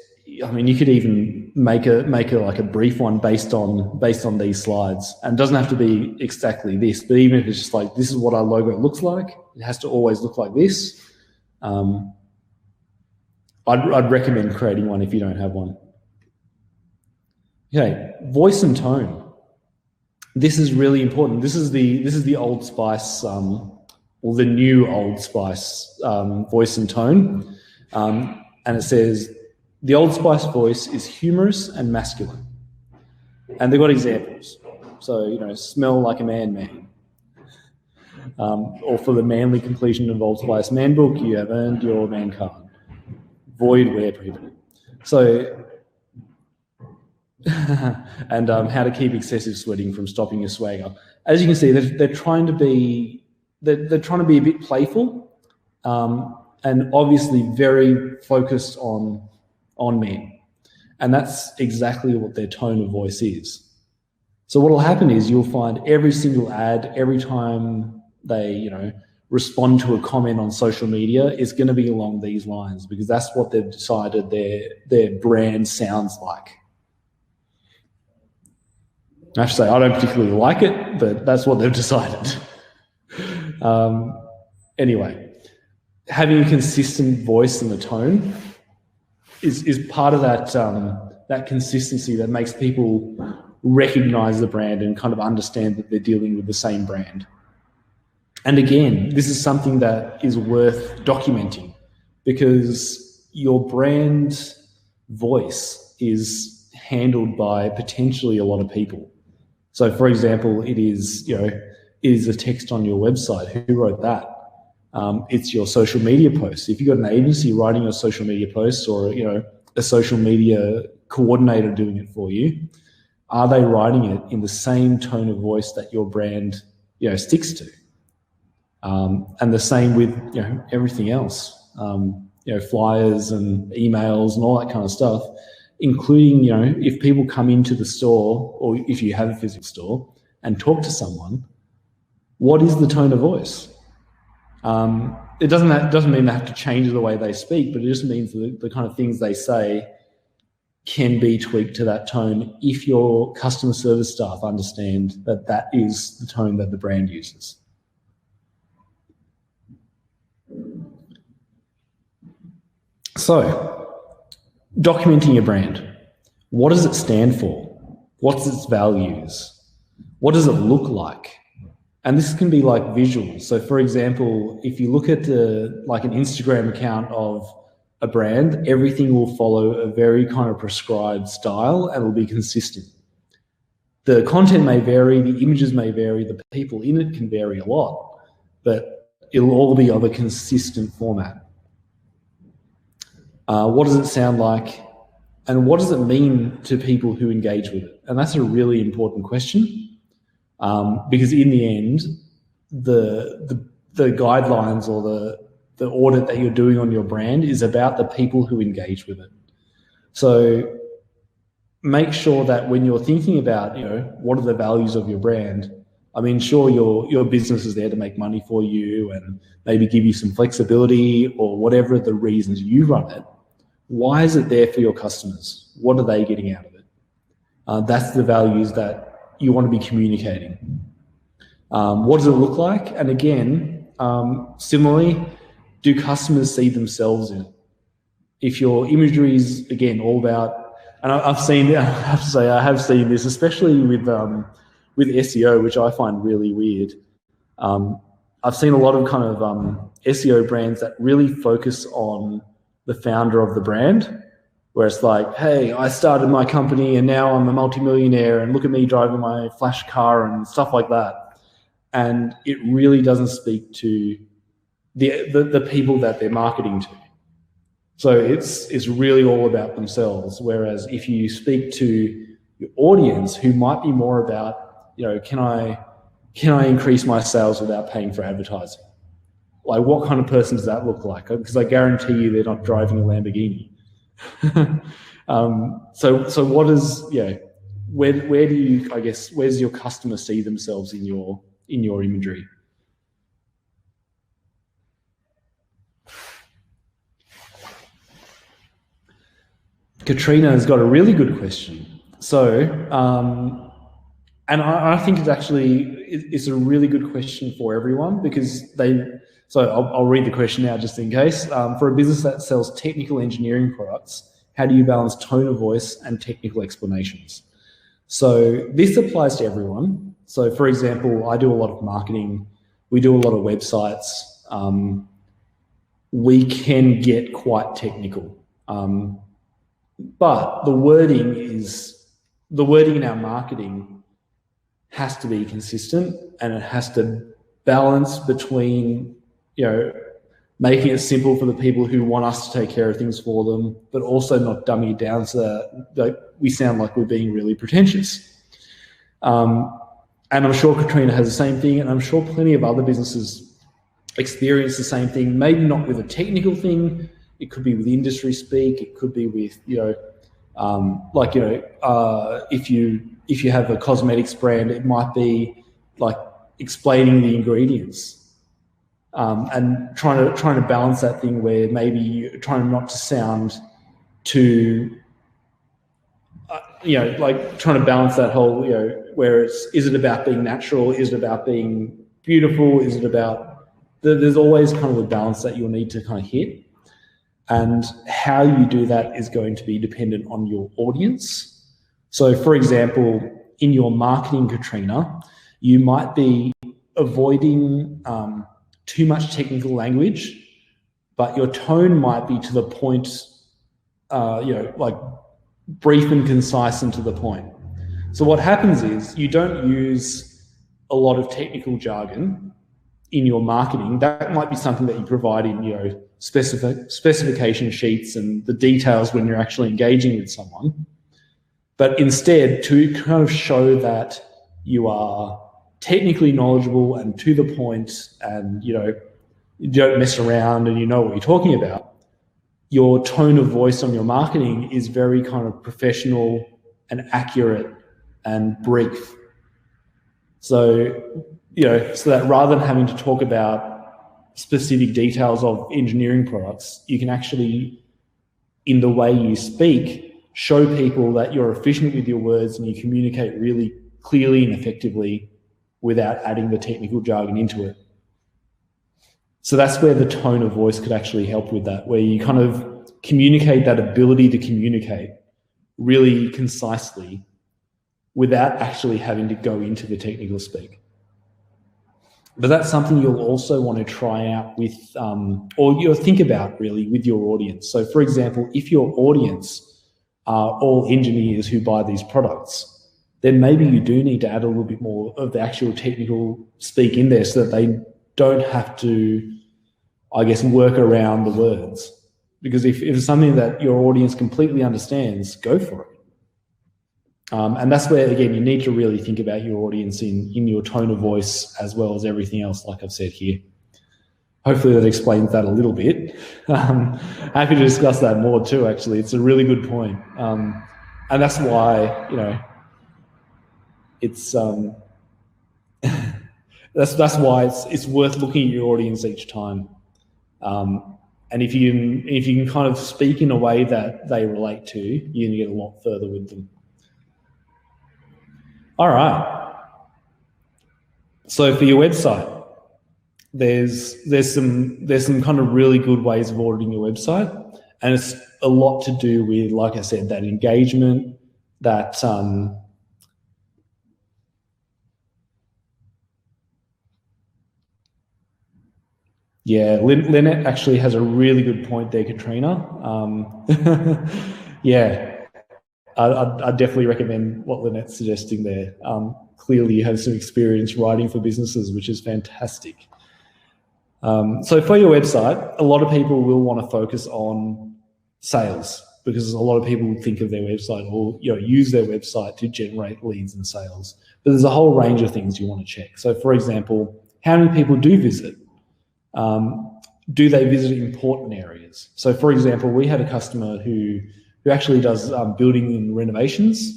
I mean, you could even make a like a brief one based on these slides, and it doesn't have to be exactly this, but even if it's just like, this is what our logo looks like, it has to always look like this. I'd recommend creating one if you don't have one. Okay, voice and tone. This is really important. This is the Old Spice, or the new Old Spice voice and tone, and it says the Old Spice voice is humorous and masculine, and they've got examples. So, you know, smell like a man. Or for the manly completion of Old Spice man book, you have earned your man card. Void where prohibited. So, and how to keep excessive sweating from stopping your swagger. As you can see, they're trying to be a bit playful, and obviously very focused on men, and that's exactly what their tone of voice is. So what will happen is you'll find every single ad, every time they, you know, respond to a comment on social media, is going to be along these lines, because that's what they've decided their brand sounds like. I have to say, I don't particularly like it, but that's what they've decided. Anyway, having a consistent voice and the tone is part of that consistency that makes people recognize the brand and kind of understand that they're dealing with the same brand. And again, this is something that is worth documenting, because your brand voice is handled by potentially a lot of people. So, for example, it is a text on your website. Who wrote that? It's your social media posts. If you've got an agency writing your social media posts, or, you know, a social media coordinator doing it for you, are they writing it in the same tone of voice that your brand, you know, sticks to? And the same with, you know, everything else, you know, flyers and emails and all that kind of stuff, including, you know, if people come into the store, or if you have a physical store and talk to someone, what is the tone of voice? It doesn't mean they have to change the way they speak, but it just means the kind of things they say can be tweaked to that tone if your customer service staff understand that that is the tone that the brand uses. So, documenting your brand. What does it stand for? What's its values? What does it look like? And this can be like visuals. So, for example, if you look at like an Instagram account of a brand, everything will follow a very kind of prescribed style and will be consistent. The content may vary, the images may vary, the people in it can vary a lot, but it'll all be of a consistent format. What does it sound like? And what does it mean to people who engage with it? And that's a really important question, because in the end, the guidelines or the audit that you're doing on your brand is about the people who engage with it. So make sure that when you're thinking about, you know, what are the values of your brand, I mean, sure, your business is there to make money for you and maybe give you some flexibility or whatever the reasons you run it. Why is it there for your customers? What are they getting out of it? That's the values that you want to be communicating. What does it look like? And again, similarly, do customers see themselves in it? if your imagery is, again, all about, and I've seen, I have to say, I have seen this, especially with SEO, which I find really weird. I've seen a lot of kind of SEO brands that really focus on the founder of the brand, where it's like, hey, I started my company and now I'm a multimillionaire and look at me driving my flash car and stuff like that. And it really doesn't speak to the people that they're marketing to. So it's really all about themselves. Whereas if you speak to your audience, who might be more about, can I increase my sales without paying for advertising? Like, what kind of person does that look like? Because I guarantee you they're not driving a Lamborghini. So what is, where do you, I guess, where's your customer see themselves in your imagery? Katrina has got a really good question. So, and I think it's a really good question for everyone, because so I'll read the question now just in case. For a business that sells technical engineering products, how do you balance tone of voice and technical explanations? So this applies to everyone. So for example, I do a lot of marketing. We do a lot of websites. We can get quite technical. But the wording in our marketing has to be consistent, and it has to balance between, making it simple for the people who want us to take care of things for them, but also not dumbing it down so that we sound like we're being really pretentious. And I'm sure Katrina has the same thing, and I'm sure plenty of other businesses experience the same thing, maybe not with a technical thing. It could be with industry speak. It could be with, if you have a cosmetics brand, it might be like explaining the ingredients, and trying to balance that thing where maybe you're trying not to sound too, like trying to balance that whole, where is it about being natural? Is it about being beautiful? Is it about, there's always kind of a balance that you'll need to kind of hit. And how you do that is going to be dependent on your audience. So for example, in your marketing, Katrina, you might be avoiding too much technical language, but your tone might be to the point, like brief and concise and to the point. So what happens is you don't use a lot of technical jargon in your marketing. That might be something that you provide in, specification sheets and the details when you're actually engaging with someone. But instead, to kind of show that you are technically knowledgeable and to the point, and you don't mess around and you know what you're talking about, your tone of voice on your marketing is very kind of professional and accurate and brief. So, so that rather than having to talk about specific details of engineering products, you can actually, in the way you speak, show people that you're efficient with your words and you communicate really clearly and effectively without adding the technical jargon into it. So that's where the tone of voice could actually help with that, where you kind of communicate that ability to communicate really concisely without actually having to go into the technical speak. But that's something you'll also want to try out with, or you'll think about really with your audience. So for example, if your audience are all engineers who buy these products, then maybe you do need to add a little bit more of the actual technical speak in there so that they don't have to, I guess, work around the words. Because if it's something that your audience completely understands, go for it. And that's where, again, you need to really think about your audience in your tone of voice as well as everything else, like I've said here. Hopefully that explains that a little bit. Happy to discuss that more too, actually. It's a really good point. And that's why, it's that's why it's worth looking at your audience each time. And if you can kind of speak in a way that they relate to, you're going to get a lot further with them. All right. So for your website, there's some kind of really good ways of auditing your website, And it's a lot to do with, like I said, that engagement, that yeah, Lynette actually has a really good point there, Katrina. Yeah, I definitely recommend what Lynette's suggesting there. Clearly, you have some experience writing for businesses, which is fantastic. So for your website, a lot of people will want to focus on sales, because a lot of people think of their website or use their website to generate leads and sales. But there's a whole range of things you want to check. So, for example, how many people do visit? Do they visit important areas? So, for example, we had a customer who actually does building and renovations,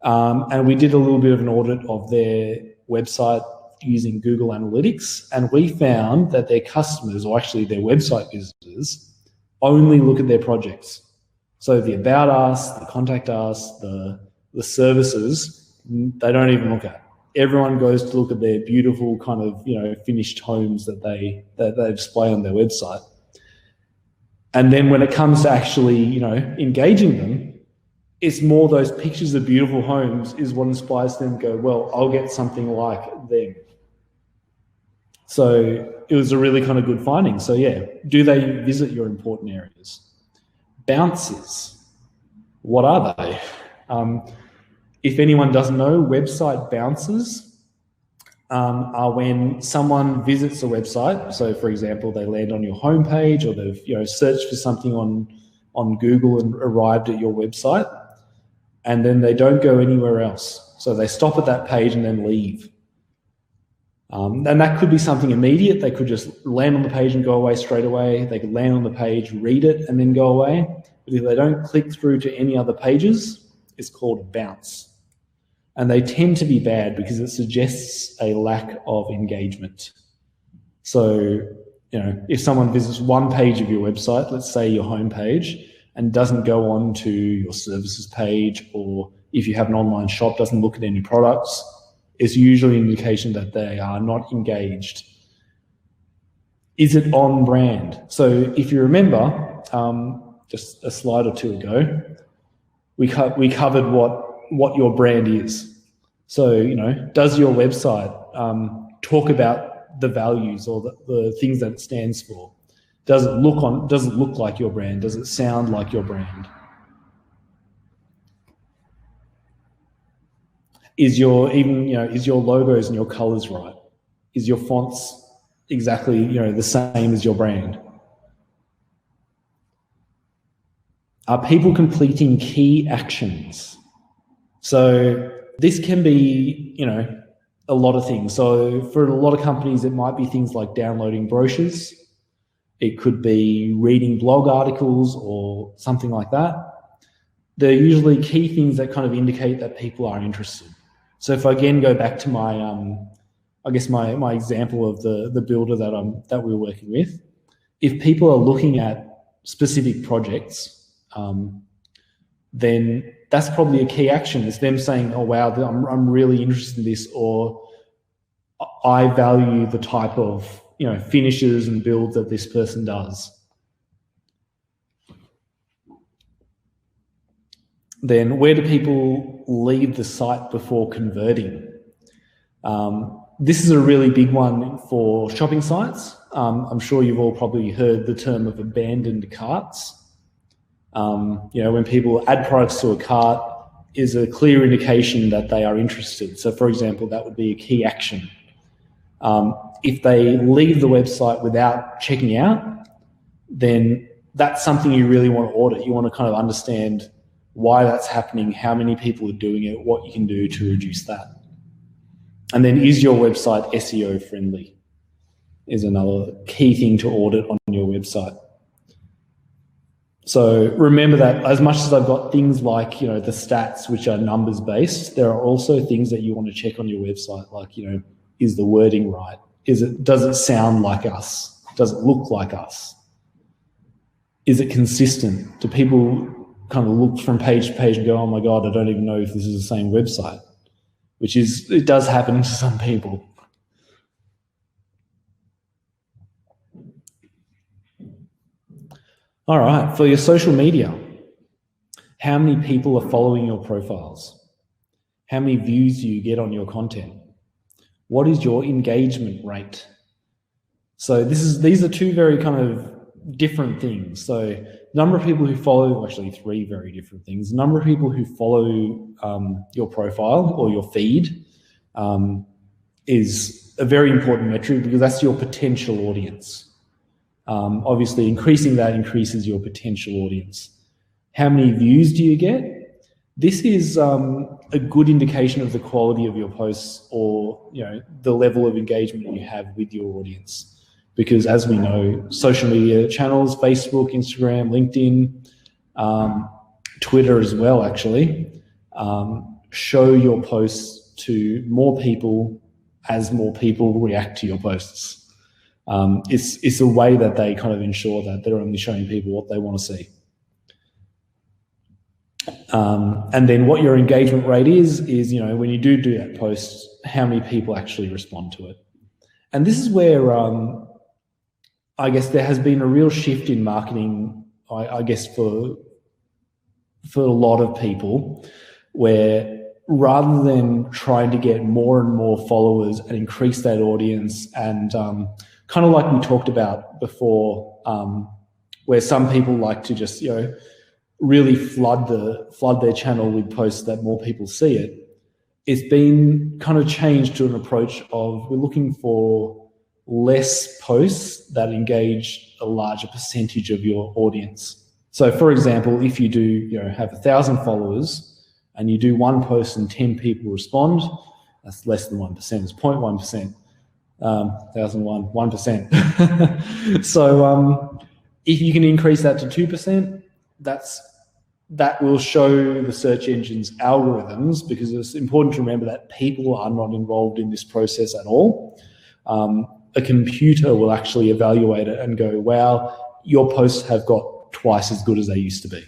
and we did a little bit of an audit of their website using Google Analytics, and we found that their customers, or actually their website visitors, only look at their projects. So the About Us, the Contact Us, the services, they don't even look at. Everyone goes to look at their beautiful kind of finished homes that they display on their website. And then when it comes to actually engaging them, it's more those pictures of beautiful homes is what inspires them to go, well, I'll get something like them. So it was a really kind of good finding. So yeah, do they visit your important areas? Bounces, what are they? If anyone doesn't know, website bounces are when someone visits a website. So for example, they land on your homepage, or they've searched for something on Google and arrived at your website, and then they don't go anywhere else. So they stop at that page and then leave. And that could be something immediate. They could just land on the page and go away straight away. They could land on the page, read it, and then go away. But if they don't click through to any other pages, it's called a bounce. And they tend to be bad because it suggests a lack of engagement. So, if someone visits one page of your website, let's say your homepage, and doesn't go on to your services page, or if you have an online shop, doesn't look at any products, it's usually an indication that they are not engaged. Is it on brand? So if you remember, just a slide or two ago, we covered what your brand is. So, does your website talk about the values or the things that it stands for? Does it look like your brand? Does it sound like your brand? Is your logos and your colors right? Is your fonts exactly the same as your brand? Are people completing key actions? So this can be a lot of things. So for a lot of companies, it might be things like downloading brochures. It could be reading blog articles or something like that. They're usually key things that kind of indicate that people are interested. So if I again go back to my, I guess my example of the builder that we're working with, if people are looking at specific projects, then that's probably a key action. It's them saying, "Oh wow, I'm really interested in this," or "I value the type of finishes and builds that this person does." Then where do people leave the site before converting? This is a really big one for shopping sites. I'm sure you've all probably heard the term of abandoned carts. When people add products to a cart is a clear indication that they are interested. So for example, that would be a key action. If they leave the website without checking out, then that's something you really want to audit. You want to kind of understand why that's happening, how many people are doing it, what you can do to reduce that. And then, is your website SEO friendly? Is another key thing to audit on your website. So remember that as much as I've got things like, the stats, which are numbers based, there are also things that you want to check on your website, like, is the wording right? Does it sound like us? Does it look like us? Is it consistent? Do people kind of look from page to page and go, "Oh my God, I don't even know if this is the same website," it does happen to some people. All right, for your social media, how many people are following your profiles? How many views do you get on your content? What is your engagement rate? So these are two very kind of different things. So number of people who follow, actually three very different things. The number of people who follow your profile or your feed is a very important metric because that's your potential audience. Obviously, increasing that increases your potential audience. How many views do you get? This is a good indication of the quality of your posts or the level of engagement you have with your audience. Because as we know, social media channels, Facebook, Instagram, LinkedIn, Twitter as well, actually, show your posts to more people as more people react to your posts. It's a way that they kind of ensure that they're only showing people what they want to see. And then what your engagement rate is when you do that post, how many people actually respond to it. And this is where I guess there has been a real shift in marketing, I guess for a lot of people, where rather than trying to get more and more followers and increase that audience and kind of like we talked about before, where some people like to just, really flood their channel with posts that more people see it. It's been kind of changed to an approach of we're looking for less posts that engage a larger percentage of your audience. So for example, if you do, have 1,000 followers and you do one post and 10 people respond, that's less than 1%, it's 0.1%. 1,001, 1%. So if you can increase that to 2%, that will show the search engine's algorithms, because it's important to remember that people are not involved in this process at all. A computer will actually evaluate it and go, wow, your posts have got twice as good as they used to be.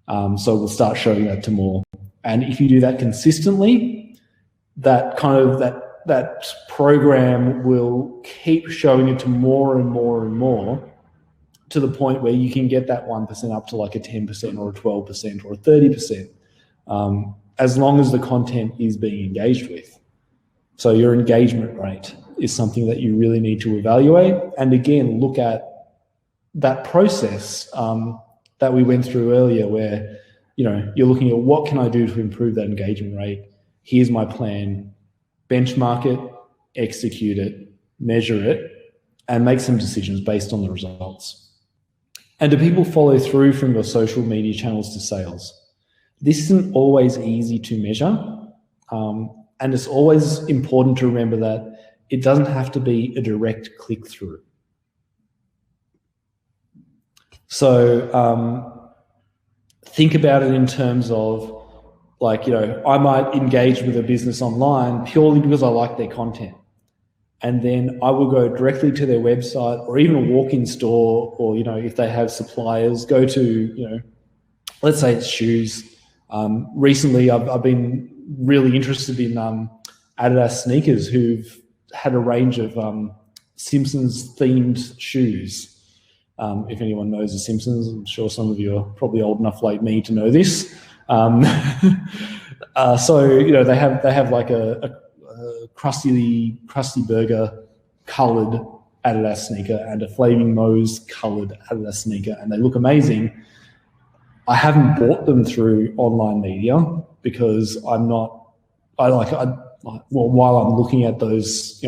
So we'll start showing that to more. And if you do that consistently, that program will keep showing it to more and more and more, to the point where you can get that 1% up to like a 10% or a 12% or a 30%, as long as the content is being engaged with. So your engagement rate is something that you really need to evaluate. And again, look at that process that we went through earlier, where you're looking at what can I do to improve that engagement rate? Here's my plan. Benchmark it, execute it, measure it, and make some decisions based on the results. And do people follow through from your social media channels to sales? This isn't always easy to measure. And it's always important to remember that it doesn't have to be a direct click through. So think about it in terms of I might engage with a business online purely because I like their content. And then I will go directly to their website, or even a walk-in store, or, if they have suppliers, go to, let's say it's shoes. Recently, I've been really interested in ASBAS sneakers, who've had a range of Simpsons-themed shoes. If anyone knows the Simpsons, I'm sure some of you are probably old enough like me to know this. So they have like a crusty burger coloured ASBAS sneaker and a flaming Moe's coloured ASBAS sneaker, and they look amazing. I haven't bought them through online media because while I'm looking at those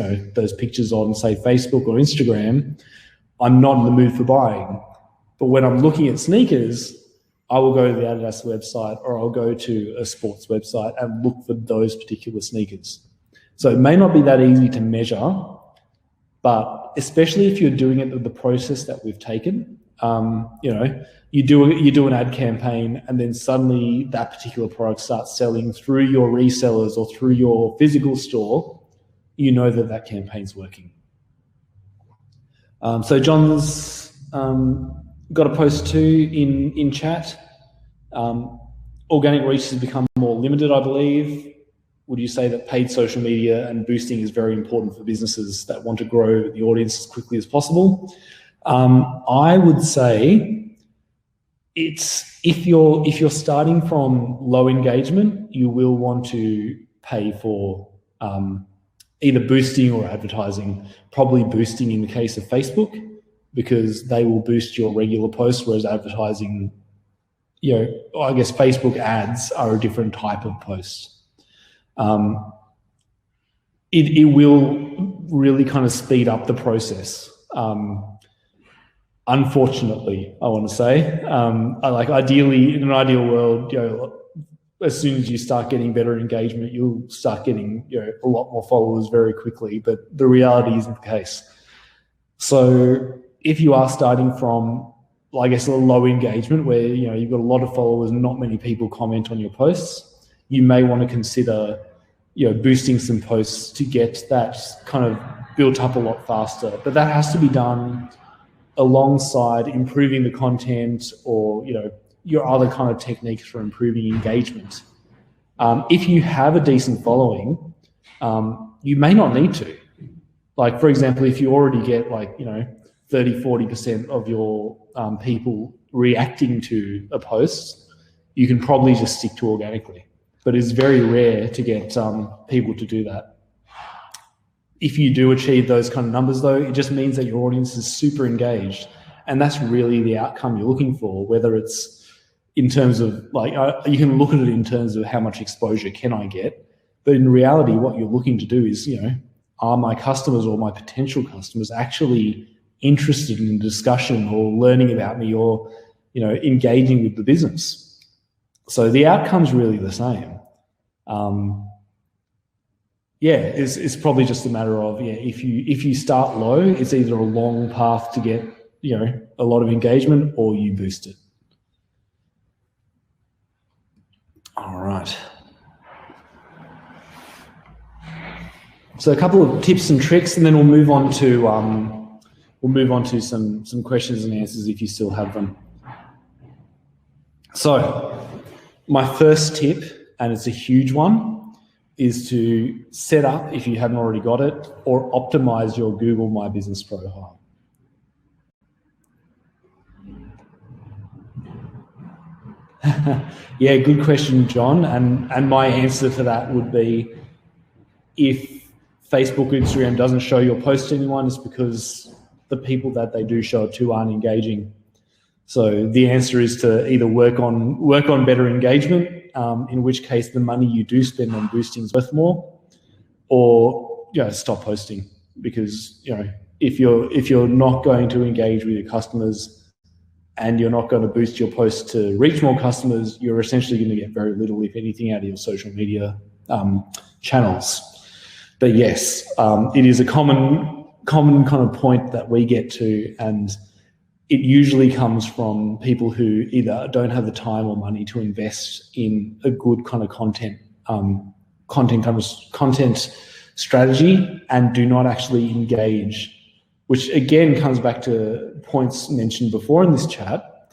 pictures on, say, Facebook or Instagram, I'm not in the mood for buying. But when I'm looking at sneakers, I will go to the ASBAS website, or I'll go to a sports website and look for those particular sneakers. So it may not be that easy to measure, but especially if you're doing it with the process that we've taken, you do an ad campaign, and then suddenly that particular product starts selling through your resellers or through your physical store, you know that campaign's working. So John's got a post too in chat. Organic reach has become more limited, I believe. Would you say that paid social media and boosting is very important for businesses that want to grow the audience as quickly as possible? I would say if you're starting from low engagement, you will want to pay for either boosting or advertising. Probably boosting in the case of Facebook, because they will boost your regular posts, whereas advertising, I guess Facebook ads are a different type of post. It will really kind of speed up the process. Unfortunately, I want to say, ideally, in an ideal world, as soon as you start getting better engagement, you'll start getting a lot more followers very quickly. But the reality isn't the case. So if you are starting from, I guess, a low engagement where you've got a lot of followers and not many people comment on your posts, you may want to consider boosting some posts to get that kind of built up a lot faster. But that has to be done alongside improving the content or your other kind of techniques for improving engagement. If you have a decent following, you may not need to. Like, for example, if you already get 30-40% of your people reacting to a post, you can probably just stick to organically. But it's very rare to get people to do that. If you do achieve those kind of numbers, though, it just means that your audience is super engaged, and that's really the outcome you're looking for. Whether it's in terms of you can look at it in terms of how much exposure can I get, but in reality, what you're looking to do is, are my customers or my potential customers actually interested in discussion or learning about me or engaging with the business? So the outcome's really the same. It's probably just a matter of, if you start low, it's either a long path to get, a lot of engagement, or you boost it. All right. So a couple of tips and tricks, and then we'll move on to some questions and answers if you still have them. So my first tip, and it's a huge one, is to set up, if you haven't already got it, or optimize your Google My Business profile. Yeah, good question, John. And my answer to that would be, if Facebook or Instagram doesn't show your post to anyone, it's because the people that they do show it to aren't engaging. So the answer is to either work on better engagement, in which case the money you do spend on boosting is worth more, or stop posting, because if you're not going to engage with your customers and you're not going to boost your posts to reach more customers, you're essentially going to get very little, if anything, out of your social media channels. But yes, it is a common kind of point that we get to, and it usually comes from people who either don't have the time or money to invest in a good kind of content strategy, and do not actually engage, which again comes back to points mentioned before in this chat.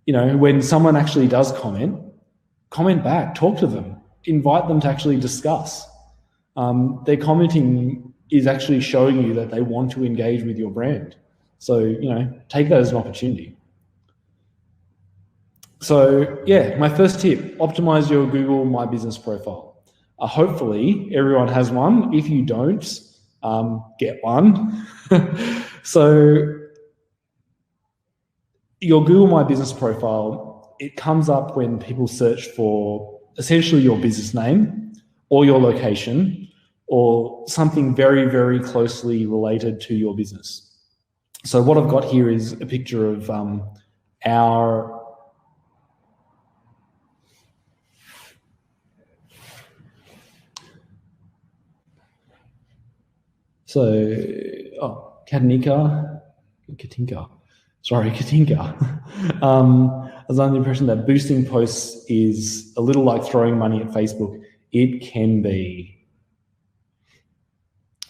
When someone actually does comment back, talk to them, invite them to actually discuss. Their commenting is actually showing you that they want to engage with your brand. So, take that as an opportunity. So, my first tip, optimize your Google My Business profile. Hopefully, everyone has one. If you don't, get one. So, your Google My Business profile, it comes up when people search for essentially your business name or your location or something very, very closely related to your business. So what I've got here is a picture of Katinka. I was under the impression that boosting posts is a little like throwing money at Facebook. It can be.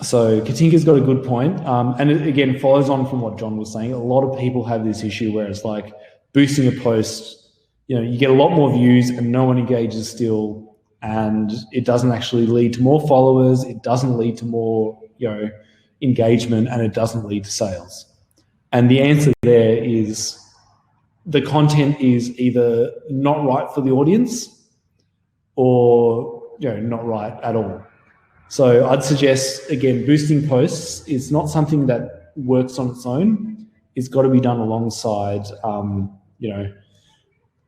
So Katinka's got a good point. And it again follows on from what John was saying. A lot of people have this issue where it's like boosting a post, you get a lot more views and no one engages still, and it doesn't actually lead to more followers, it doesn't lead to more, engagement, and it doesn't lead to sales. And the answer there is the content is either not right for the audience or not right at all. So I'd suggest, again, boosting posts is not something that works on its own. It's got to be done alongside,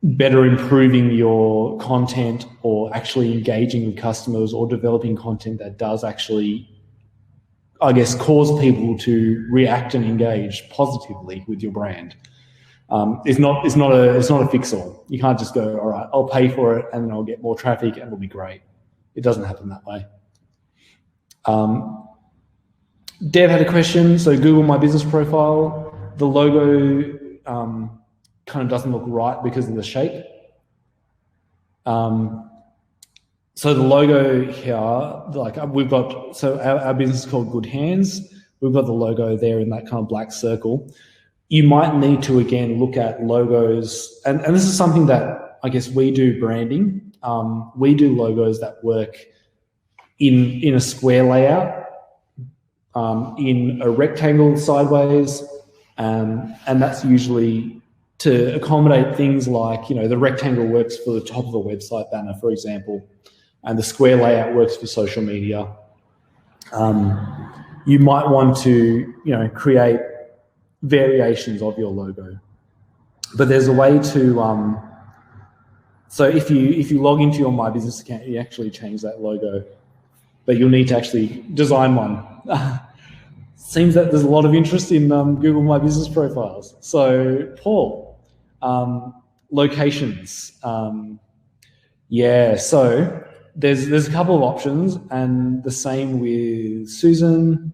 better improving your content or actually engaging with customers or developing content that does actually, I guess, cause people to react and engage positively with your brand. It's not a fix-all. You can't just go, all right, I'll pay for it and then I'll get more traffic and it'll be great. It doesn't happen that way. Dev had a question. So Google My Business Profile, the logo kind of doesn't look right because of the shape. So the logo here, like we've got, so our business is called Good Hands. We've got the logo there in that kind of black circle. You might need to, again, look at logos. And this is something that I guess we do branding. We do logos that work in a square layout, in a rectangle sideways. And that's usually to accommodate things like, the rectangle works for the top of a website banner, for example, and the square layout works for social media. You might want to, create variations of your logo, but there's a way to. So if you log into your My Business account, you actually change that logo, but you'll need to actually design one. Seems that there's a lot of interest in Google My Business profiles. So Paul, locations. So there's a couple of options, and the same with Susan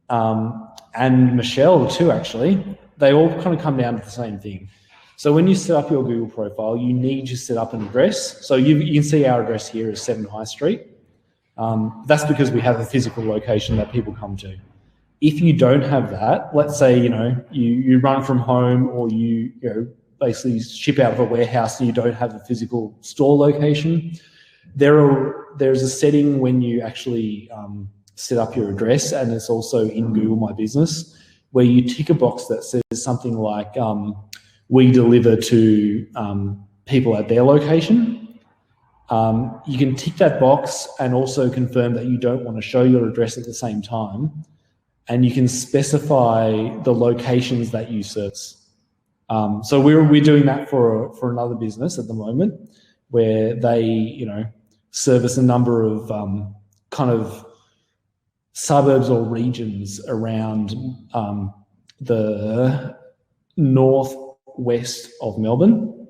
and Michelle too, actually. They all kind of come down to the same thing. So when you set up your Google profile, you need to set up an address. So you can see our address here is 7 High Street. That's because we have a physical location that people come to. If you don't have that, let's say, you run from home, or you basically ship out of a warehouse and you don't have a physical store location, there's a setting when you actually set up your address, and it's also in Google My Business, where you tick a box that says something like, we deliver to people at their location. You can tick that box and also confirm that you don't want to show your address at the same time, and you can specify the locations that you service. So we're doing that for another business at the moment, where they service a number of kind of suburbs or regions around the northwest of Melbourne.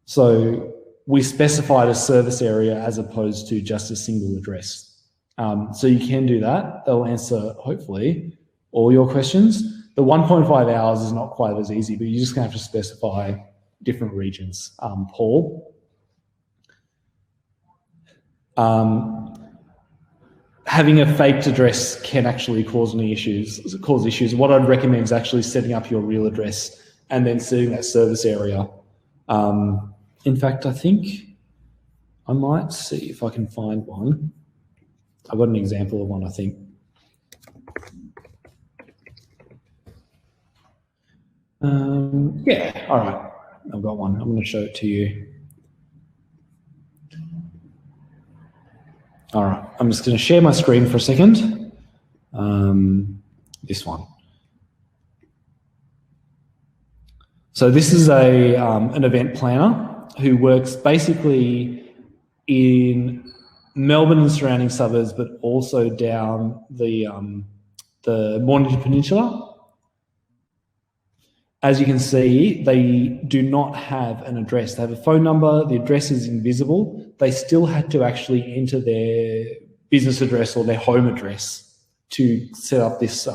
So we specified a service area as opposed to just a single address. So you can do that. They'll answer, hopefully, all your questions. The 1.5 hours is not quite as easy, but you're just going to have to specify different regions. Paul. Having a faked address can actually cause issues. What I'd recommend is actually setting up your real address and then setting that service area. In fact, I think I might see if I can find one. I've got an example of one, I think. All right. I've got one. I'm going to show it to you. All right. I'm just going to share my screen for a second. This one. So this is an event planner who works basically in Melbourne and surrounding suburbs, but also down the Mornington Peninsula. As you can see, they do not have an address. They have a phone number. The address is invisible. They still had to actually enter their business address or their home address to set up this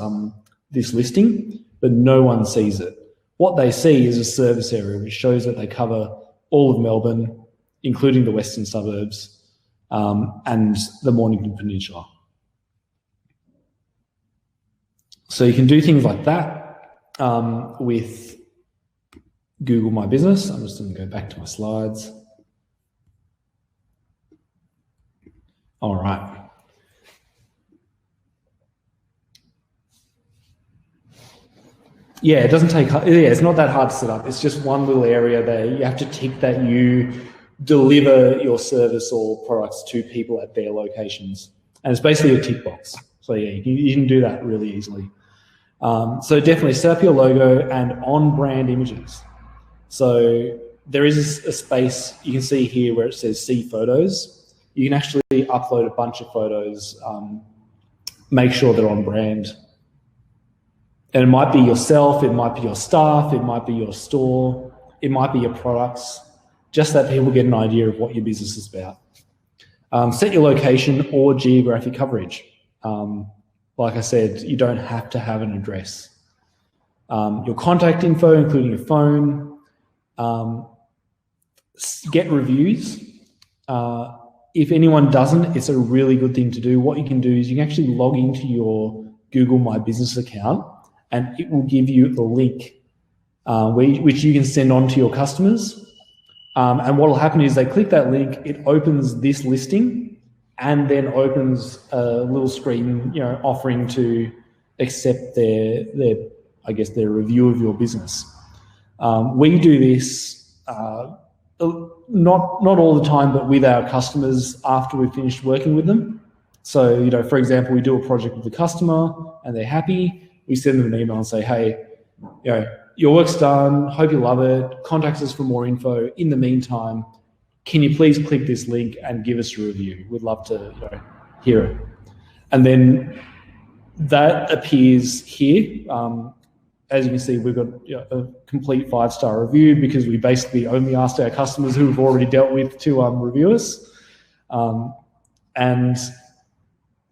listing, but no one sees it. What they see is a service area, which shows that they cover all of Melbourne, including the western suburbs and the Mornington Peninsula. So you can do things like that with Google My Business. I'm just going to go back to my slides. All right. Yeah, it doesn't take, yeah, it's not that hard to set up. It's just one little area there. You have to tick that you deliver your service or products to people at their locations. And it's basically a tick box. So yeah, you can do that really easily. So definitely set up your logo and on-brand images. So there is a space you can see here where it says see photos. You can actually upload a bunch of photos, make sure they're on brand. And it might be yourself, it might be your staff, it might be your store, it might be your products, just that people get an idea of what your business is about. Set your location or geographic coverage. Like I said, you don't have to have an address. Your contact info, including your phone. Get reviews. If anyone doesn't, it's a really good thing to do. What you can do is you can actually log into your Google My Business account, and it will give you a link which you can send on to your customers. And what will happen is they click that link, it opens this listing, and then opens a little screen, offering to accept their review of your business. We do this not all the time, but with our customers after we've finished working with them. So, for example, we do a project with the customer and they're happy. We send them an email and say, hey, your work's done. Hope you love it. Contact us for more info. In the meantime, can you please click this link and give us a review? We'd love to hear it. And then that appears here. As you can see, we've got a complete 5-star review because we basically only asked our customers who we've already dealt with to review us. And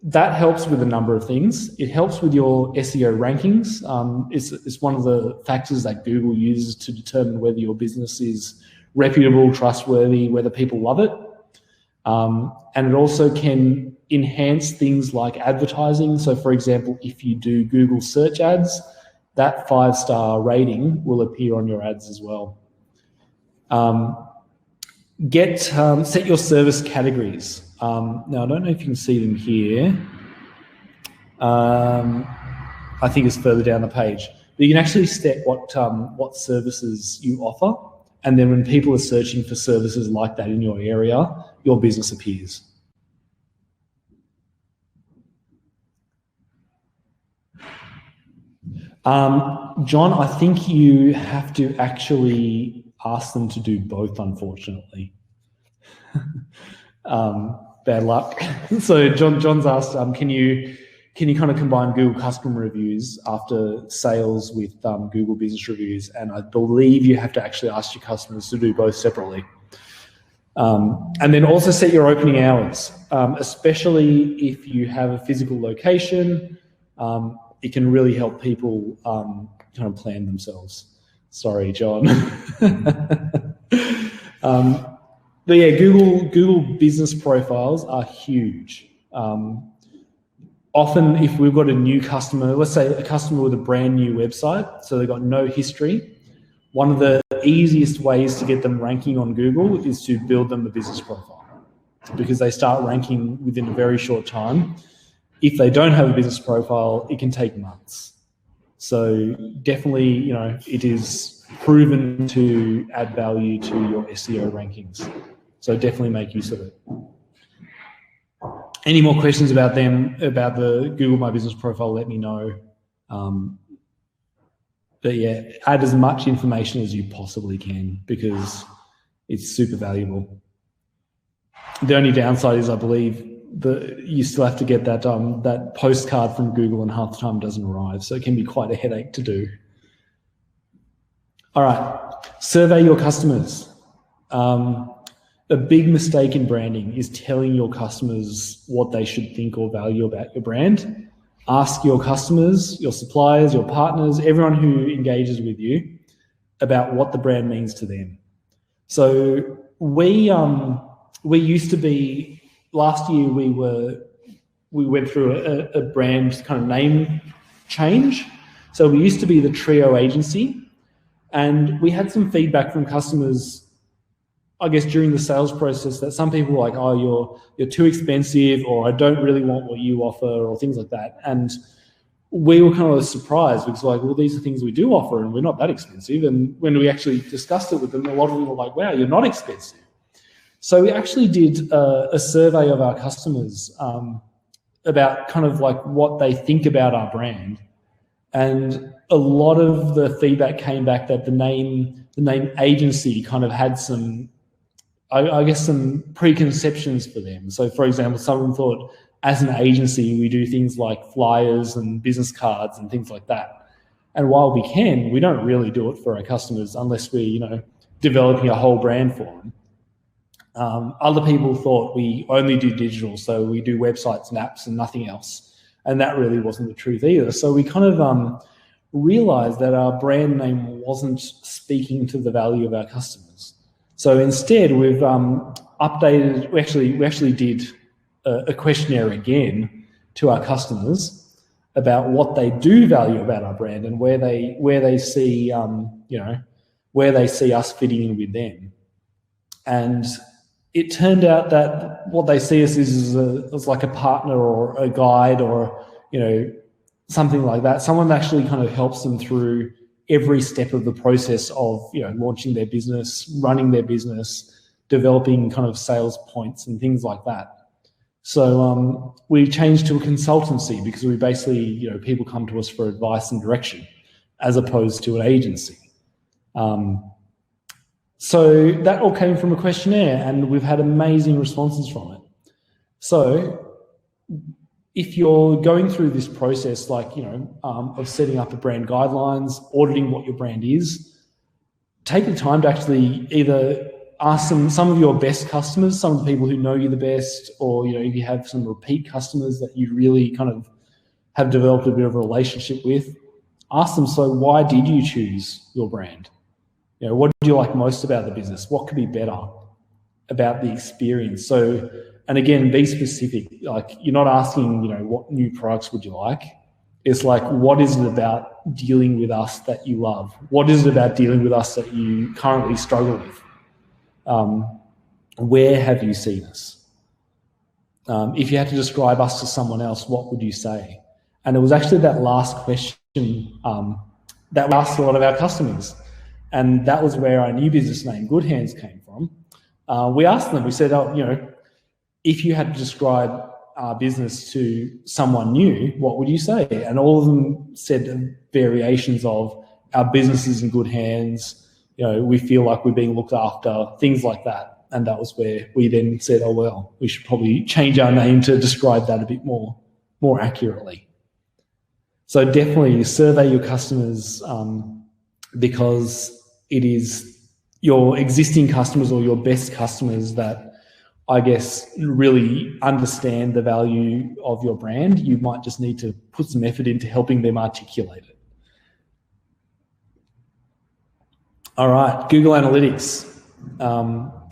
that helps with a number of things. It helps with your SEO rankings. It's one of the factors that Google uses to determine whether your business is reputable, trustworthy, whether people love it. And it also can enhance things like advertising. So for example, if you do Google search ads, that 5-star rating will appear on your ads as well. Set your service categories. Now, I don't know if you can see them here. I think it's further down the page. But you can actually set what services you offer. And then when people are searching for services like that in your area, your business appears. John, I think you have to actually ask them to do both, unfortunately. Bad luck. So John's asked, can you kind of combine Google customer reviews after sales with Google business reviews? And I believe you have to actually ask your customers to do both separately. And then also set your opening hours, especially if you have a physical location. It can really help people kind of plan themselves. Sorry, John. But yeah, Google business profiles are huge. Often if we've got a new customer, let's say a customer with a brand new website, so they've got no history, one of the easiest ways to get them ranking on Google is to build them a business profile, because they start ranking within a very short time. If they don't have a business profile, it can take months. So definitely, it is proven to add value to your SEO rankings. So definitely make use of it. Any more questions about the Google My Business profile, let me know. But yeah, add as much information as you possibly can because it's super valuable. The only downside is, I believe, you still have to get that postcard from Google, and half the time it doesn't arrive. So it can be quite a headache to do. All right, survey your customers. A big mistake in branding is telling your customers what they should think or value about your brand. Ask your customers, your suppliers, your partners, everyone who engages with you about what the brand means to them. So we used to be, last year we went through a brand kind of name change. So we used to be the Trio agency, and we had some feedback from customers, I guess, during the sales process, that some people were like, oh, you're too expensive, or I don't really want what you offer, or things like that. And we were kind of surprised because like, well, these are things we do offer and we're not that expensive. And when we actually discussed it with them, a lot of them were like, wow, you're not expensive. So we actually did a survey of our customers about kind of like what they think about our brand. And a lot of the feedback came back that the name agency kind of had some, I guess, some preconceptions for them. So for example, some of them thought as an agency, we do things like flyers and business cards and things like that. And while we can, we don't really do it for our customers unless we're, you know, developing a whole brand for them. Other people thought we only do digital, so we do websites and apps and nothing else. And that really wasn't the truth either. So we kind of realized that our brand name wasn't speaking to the value of our customers. So instead, we've updated, we actually did a questionnaire again to our customers about what they do value about our brand and where they see, you know, where they see us fitting in with them. And it turned out that what they see us as like a partner or a guide or, you know, something like that. Someone that actually kind of helps them through every step of the process of, you know, launching their business, running their business, developing kind of sales points and things like that. So we changed to a consultancy because we basically, you know, people come to us for advice and direction as opposed to an agency. So that all came from a questionnaire and we've had amazing responses from it. So if you're going through this process, like, you know, of setting up a brand guidelines, auditing what your brand is, take the time to actually either ask some of your best customers, some of the people who know you the best, or, you know, if you have some repeat customers that you really kind of have developed a bit of a relationship with, ask them, so why did you choose your brand? You know, what do you like most about the business? What could be better about the experience? So, and again, be specific. Like, you're not asking, you know, what new products would you like? It's like, what is it about dealing with us that you love? What is it about dealing with us that you currently struggle with? Where have you seen us? If you had to describe us to someone else, what would you say? And it was actually that last question that we asked a lot of our customers. And that was where our new business name, Good Hands, came from. We asked them, we said, oh, you know, if you had to describe our business to someone new, what would you say? And all of them said variations of, our business is in good hands, you know, we feel like we're being looked after, things like that. And that was where we then said, oh, well, we should probably change our name to describe that a bit more accurately. So definitely survey your customers because it is your existing customers or your best customers that, I guess, really understand the value of your brand. You might just need to put some effort into helping them articulate it. All right, Google Analytics.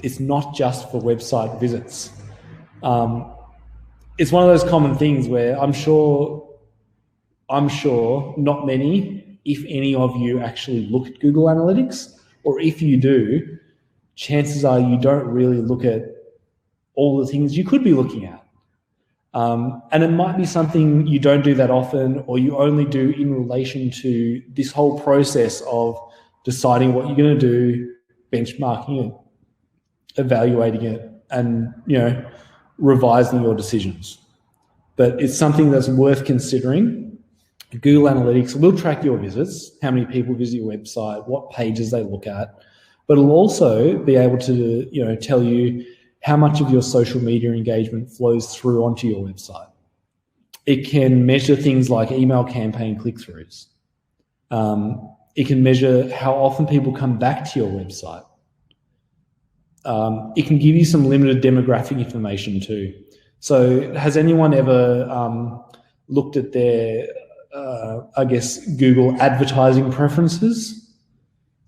It's not just for website visits. It's one of those common things where I'm sure not many, if any of you actually look at Google Analytics, or if you do, chances are you don't really look at all the things you could be looking at. And it might be something you don't do that often, or you only do in relation to this whole process of deciding what you're going to do, benchmarking it, evaluating it, and, you know, revising your decisions. But it's something that's worth considering. Google Analytics will track your visits, how many people visit your website, what pages they look at, but it'll also be able to, you know, tell you how much of your social media engagement flows through onto your website. It can measure things like email campaign click-throughs. It can measure how often people come back to your website. It can give you some limited demographic information too. So has anyone ever looked at their, I guess, Google advertising preferences?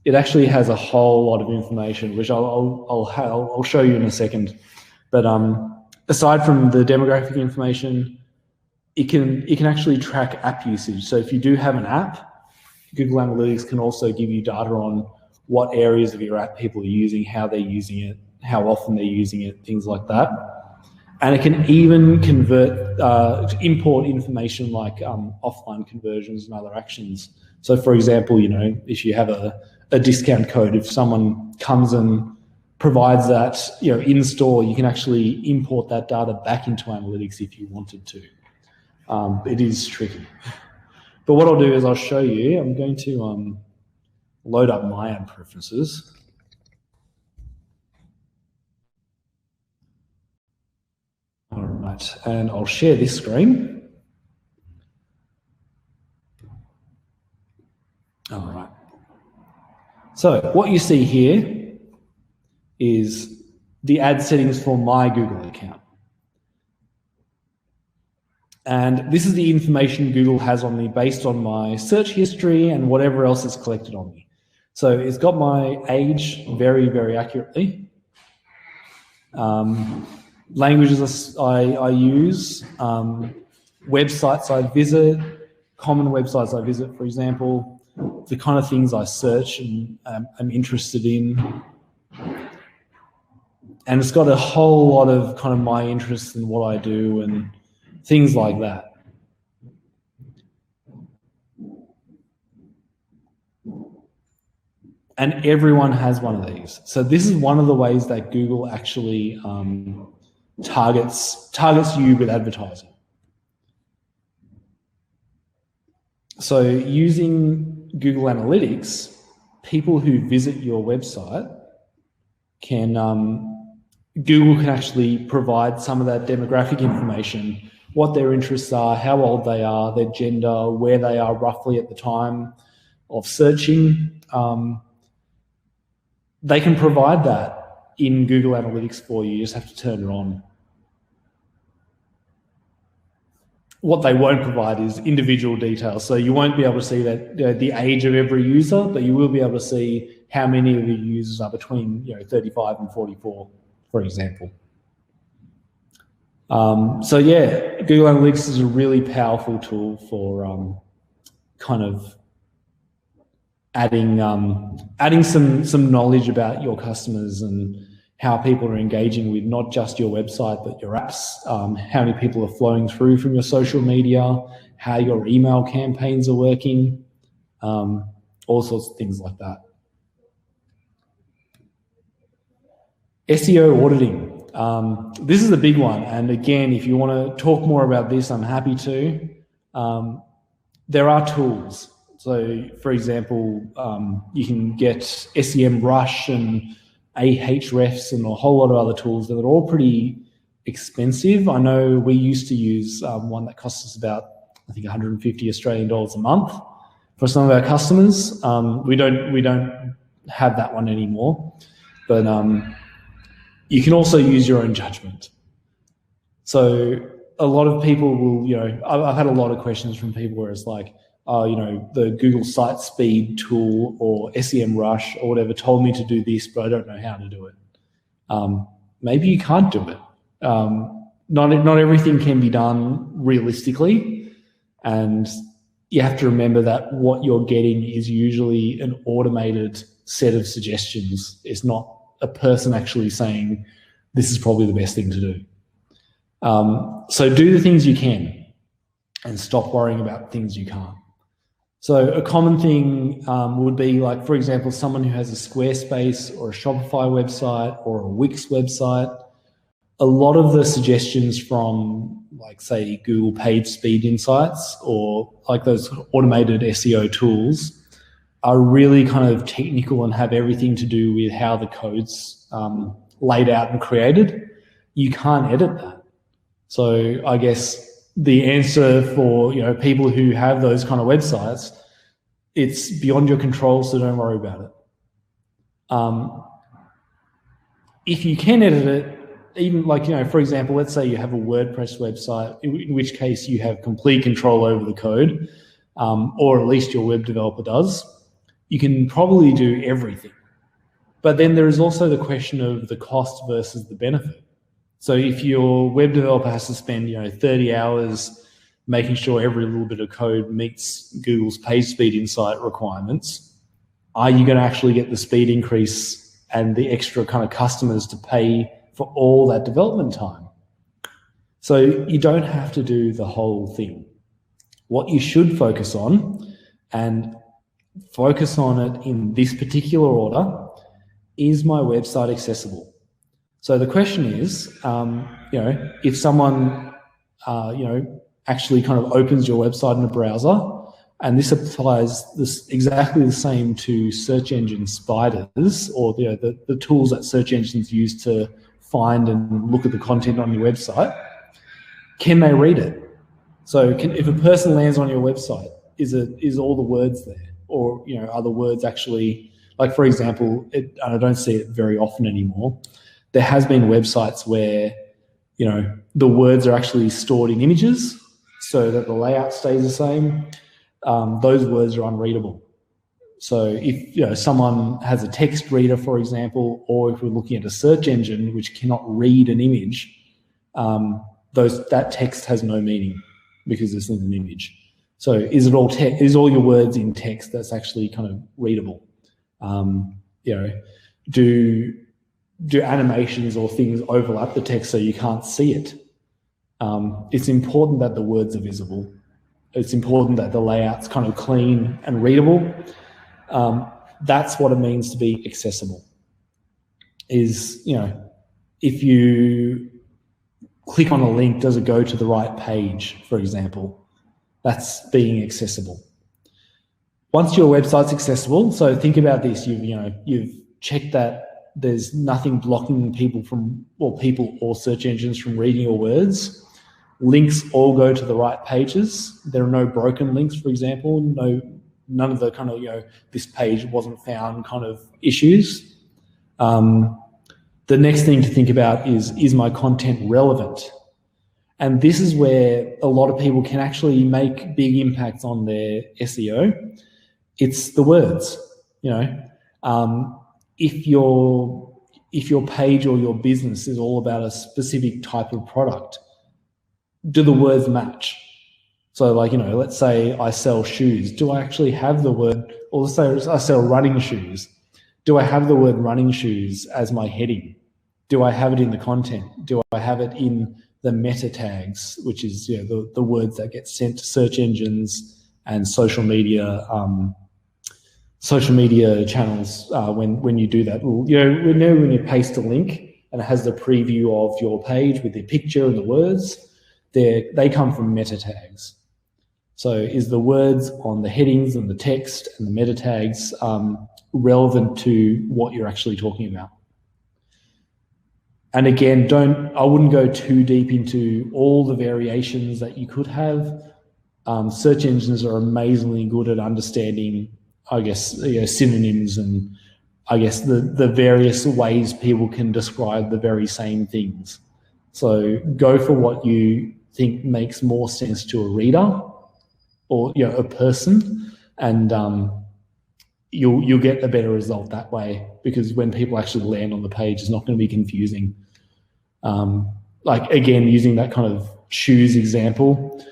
It actually has a whole lot of information, which I'll show you in a second. But aside from the demographic information, it can actually track app usage. So if you do have an app, Google Analytics can also give you data on what areas of your app people are using, how they're using it, how often they're using it, things like that. And it can even import information like offline conversions and other actions. So for example, if you have a discount code, if someone comes and provides that, in store, you can actually import that data back into analytics if you wanted to. It is tricky. But what I'll do is I'll show you. I'm going to load up my ad preferences. All right, and I'll share this screen. All right. So what you see here is the ad settings for my Google account. And this is the information Google has on me based on my search history and whatever else is collected on me. So it's got my age very, very accurately. Languages I use, websites I visit, common websites I visit, for example, the kind of things I search and am interested in. And it's got a whole lot of kind of my interests in what I do and things like that. And everyone has one of these. So this is one of the ways that Google actually targets you with advertising. So using Google Analytics, people who visit your website can, Google can actually provide some of that demographic information, what their interests are, how old they are, their gender, where they are roughly at the time of searching. They can provide that in Google Analytics for you. You just have to turn it on. What they won't provide is individual details. So you won't be able to see that the age of every user, but you will be able to see how many of your users are between 35 and 44, for example. So yeah, Google Analytics is a really powerful tool for kind of adding some knowledge about your customers and how people are engaging with not just your website, but your apps, how many people are flowing through from your social media, how your email campaigns are working, all sorts of things like that. SEO auditing. This is a big one. And again, if you want to talk more about this, I'm happy to. There are tools. So for example, you can get SEMrush and Ahrefs and a whole lot of other tools that are all pretty expensive. I know we used to use one that cost us about, I think, 150 Australian dollars a month for some of our customers. We don't have that one anymore, but you can also use your own judgment. So a lot of people will, I've had a lot of questions from people where it's like, the Google Site Speed tool or SEMrush or whatever told me to do this, but I don't know how to do it. Maybe you can't do it. Not everything can be done realistically, and you have to remember that what you're getting is usually an automated set of suggestions. It's not a person actually saying, this is probably the best thing to do. So do the things you can and stop worrying about things you can't. So a common thing would be like, for example, someone who has a Squarespace or a Shopify website or a Wix website. A lot of the suggestions from, like, say, Google Page Speed Insights or like those automated SEO tools are really kind of technical and have everything to do with how the code's laid out and created. You can't edit that. So I guess the answer for people who have those kind of websites, it's beyond your control, so don't worry about it. If you can edit it, even like, for example, let's say you have a WordPress website, in which case you have complete control over the code, or at least your web developer does, you can probably do everything. But then there is also the question of the cost versus the benefit. So if your web developer has to spend 30 hours making sure every little bit of code meets Google's page speed insight requirements, are you going to actually get the speed increase and the extra kind of customers to pay for all that development time? So you don't have to do the whole thing. What you should focus on, and focus on it in this particular order, is my website accessible? So the question is, if someone, actually kind of opens your website in a browser, and this applies exactly the same to search engine spiders, or the tools that search engines use to find and look at the content on your website. Can they read it? So if a person lands on your website, is all the words there, or are the words actually, like, for example, and I don't see it very often anymore, there has been websites where the words are actually stored in images so that the layout stays the same. Those words are unreadable. So if someone has a text reader, for example, or if we're looking at a search engine which cannot read an image, that text has no meaning because it's in an image. So is all your words in text that's actually kind of readable? Do animations or things overlap the text so you can't see it? It's important that the words are visible. It's important that the layout's kind of clean and readable. That's what it means to be accessible. Is, if you click on a link, does it go to the right page, for example? That's being accessible. Once your website's accessible, so think about this, you've checked that there's nothing blocking people or search engines from reading your words. Links all go to the right pages. There are no broken links, for example, none of the kind of, this page wasn't found kind of issues. The next thing to think about is my content relevant? And this is where a lot of people can actually make big impacts on their SEO. It's the words, if your page or your business is all about a specific type of product, do the words match? So let's say I sell shoes. Do I actually have the word, or let's say I sell running shoes. Do I have the word running shoes as my heading? Do I have it in the content? Do I have it in the meta tags, which is the words that get sent to search engines and social media channels when you do that? When you paste a link and it has the preview of your page with the picture and the words, they come from meta tags. So is the words on the headings and the text and the meta tags relevant to what you're actually talking about? And again, I wouldn't go too deep into all the variations that you could have. Search engines are amazingly good at understanding, I guess, synonyms and I guess the various ways people can describe the very same things. So go for what you think makes more sense to a reader or a person, and you'll get a better result that way, because when people actually land on the page, it's not going to be confusing. Like again, using that kind of shoes example,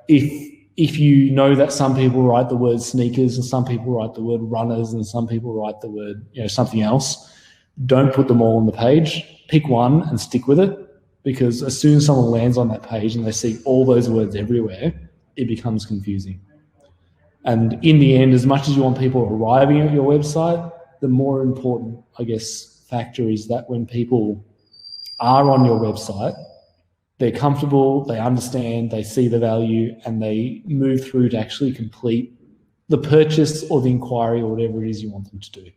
if you know that some people write the word sneakers and some people write the word runners and some people write the word something else, don't put them all on the page. Pick one and stick with it, because as soon as someone lands on that page and they see all those words everywhere, it becomes confusing. And in the end, as much as you want people arriving at your website, the more important, I guess, factor is that when people are on your website, they're comfortable, they understand, they see the value, and they move through to actually complete the purchase or the inquiry or whatever it is you want them to do.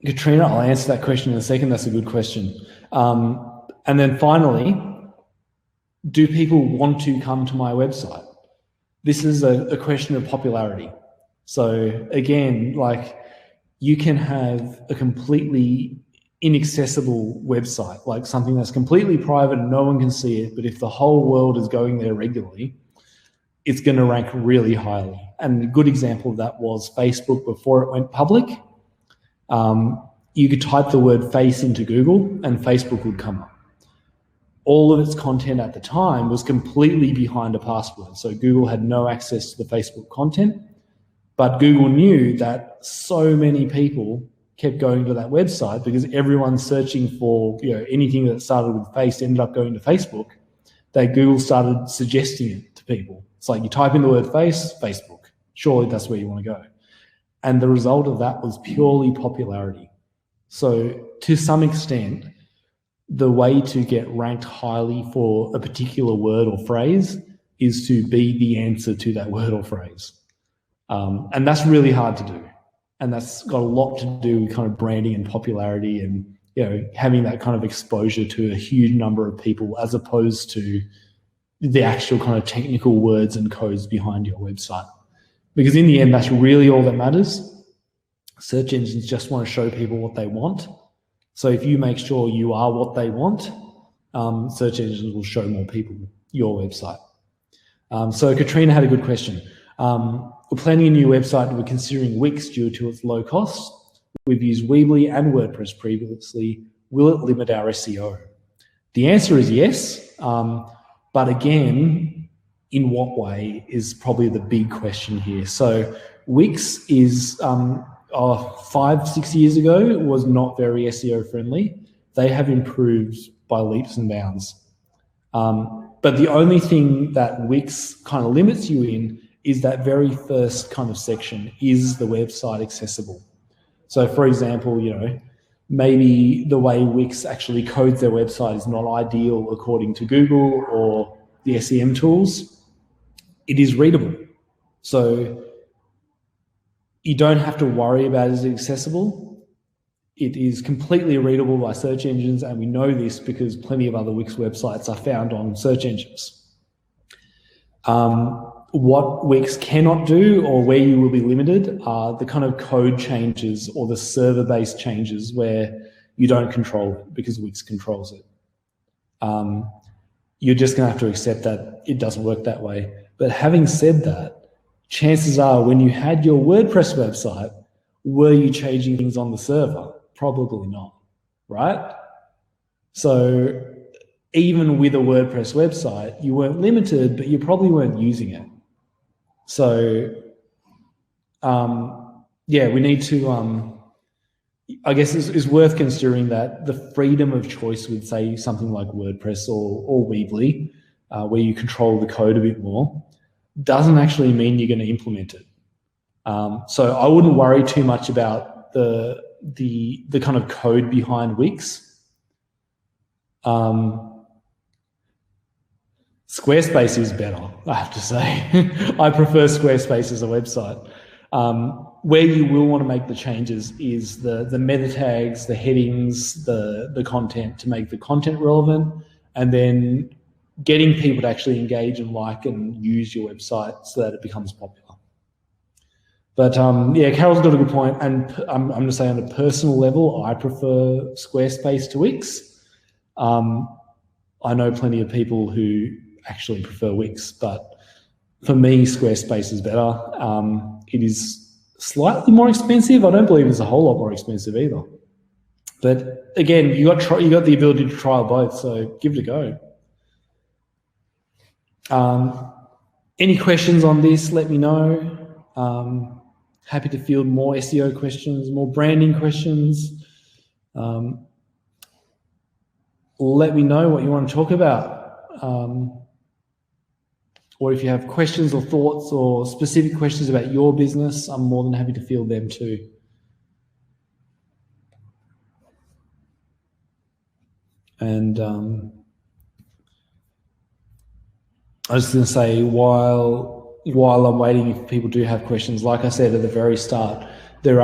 Katrina, I'll answer that question in a second. That's a good question. And then finally, do people want to come to my website? This is a question of popularity. So again, you can have a completely inaccessible website, like something that's completely private and no one can see it, but if the whole world is going there regularly, it's going to rank really highly. And a good example of that was Facebook before it went public. You could type the word face into Google and Facebook would come up. All of its content at the time was completely behind a password. So Google had no access to the Facebook content, but Google knew that so many people kept going to that website because everyone's searching for, anything that started with face ended up going to Facebook, that Google started suggesting it to people. It's like you type in the word face, Facebook. Surely that's where you want to go. And the result of that was purely popularity. So to some extent, the way to get ranked highly for a particular word or phrase is to be the answer to that word or phrase. And that's really hard to do. And that's got a lot to do with kind of branding and popularity and, having that kind of exposure to a huge number of people as opposed to the actual kind of technical words and codes behind your website. Because in the end, that's really all that matters. Search engines just want to show people what they want. So if you make sure you are what they want, search engines will show more people your website. So Katrina had a good question. We're planning a new website and we're considering Wix due to its low cost. We've used Weebly and WordPress previously. Will it limit our SEO? The answer is yes. But again, in what way is probably the big question here. So Wix is 5-6 years ago was not very SEO friendly. They have improved by leaps and bounds. But the only thing that Wix kind of limits you in is that very first kind of section, is the website accessible? So for example, maybe the way Wix actually codes their website is not ideal according to Google or the SEM tools. It is readable. So you don't have to worry about is it accessible. It is completely readable by search engines, and we know this because plenty of other Wix websites are found on search engines. What Wix cannot do, or where you will be limited, are the kind of code changes or the server-based changes where you don't control it because Wix controls it. You're just going to have to accept that it doesn't work that way. But having said that, chances are when you had your WordPress website, were you changing things on the server? Probably not, right? So even with a WordPress website, you weren't limited, but you probably weren't using it. So, we need to, I guess it's worth considering that the freedom of choice with, say, something like WordPress or Weebly, where you control the code a bit more, doesn't actually mean you're going to implement it. So I wouldn't worry too much about the kind of code behind Wix. Squarespace is better, I have to say. I prefer Squarespace as a website. Where you will want to make the changes is the meta tags, the headings, the content to make the content relevant, and then getting people to actually engage and like and use your website so that it becomes popular. But Carol's got a good point, and I'm going to say on a personal level, I prefer Squarespace to Wix. I know plenty of people who actually prefer Wix, but for me, Squarespace is better. It is slightly more expensive. I don't believe it's a whole lot more expensive either. But again, you got the ability to trial both, so give it a go. Any questions on this, let me know. Happy to field more SEO questions, more branding questions. Let me know what you want to talk about. Or if you have questions or thoughts or specific questions about your business, I'm more than happy to field them too. And I was going to say, while I'm waiting, if people do have questions, like I said at the very start, there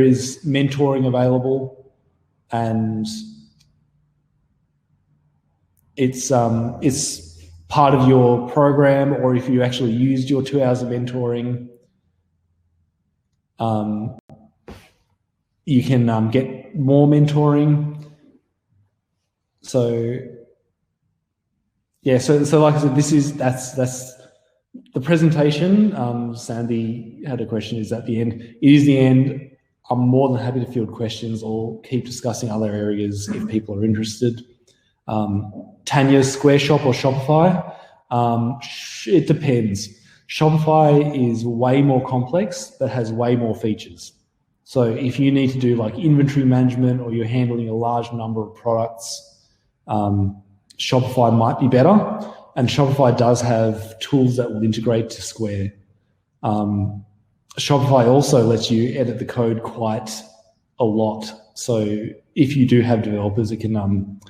is mentoring available, and it's part of your program, or if you actually used your 2 hours of mentoring, you can get more mentoring. So like I said, that's the presentation. Sandy had a question, is at the end. It is the end. I'm more than happy to field questions or keep discussing other areas if people are interested. Tanya, Square Shop or Shopify? It depends. Shopify is way more complex but has way more features. So if you need to do like inventory management or you're handling a large number of products, Shopify might be better. And Shopify does have tools that will integrate to Square. Shopify also lets you edit the code quite a lot. So if you do have developers, it can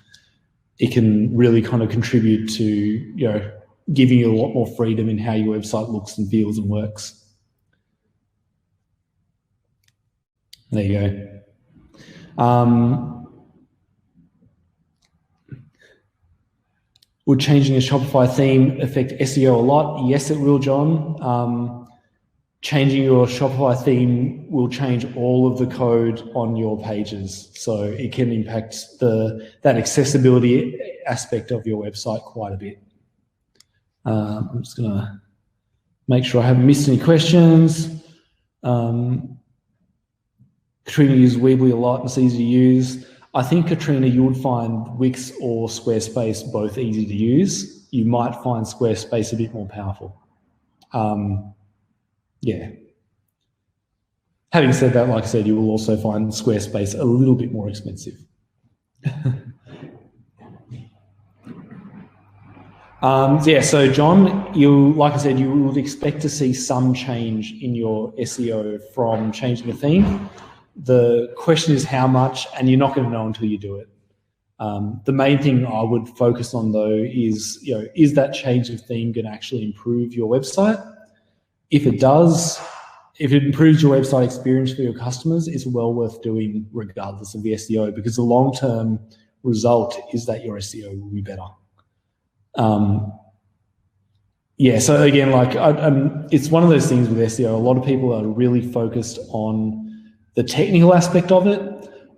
really kind of contribute to, giving you a lot more freedom in how your website looks and feels and works. There you go. Would changing a Shopify theme affect SEO a lot? Yes, it will, John. Changing your Shopify theme will change all of the code on your pages. So it can impact that accessibility aspect of your website quite a bit. I'm just going to make sure I haven't missed any questions. Katrina uses Weebly a lot and it's easy to use. I think, Katrina, you would find Wix or Squarespace both easy to use. You might find Squarespace a bit more powerful. Yeah. Having said that, like I said, you will also find Squarespace a little bit more expensive. Yeah, so John, like I said, you would expect to see some change in your SEO from changing a theme. The question is how much, and you're not going to know until you do it. The main thing I would focus on though is, is that change of theme going to actually improve your website? If it does, if it improves your website experience for your customers, it's well worth doing regardless of the SEO, because the long-term result is that your SEO will be better. Yeah, so again, it's one of those things with SEO. A lot of people are really focused on the technical aspect of it.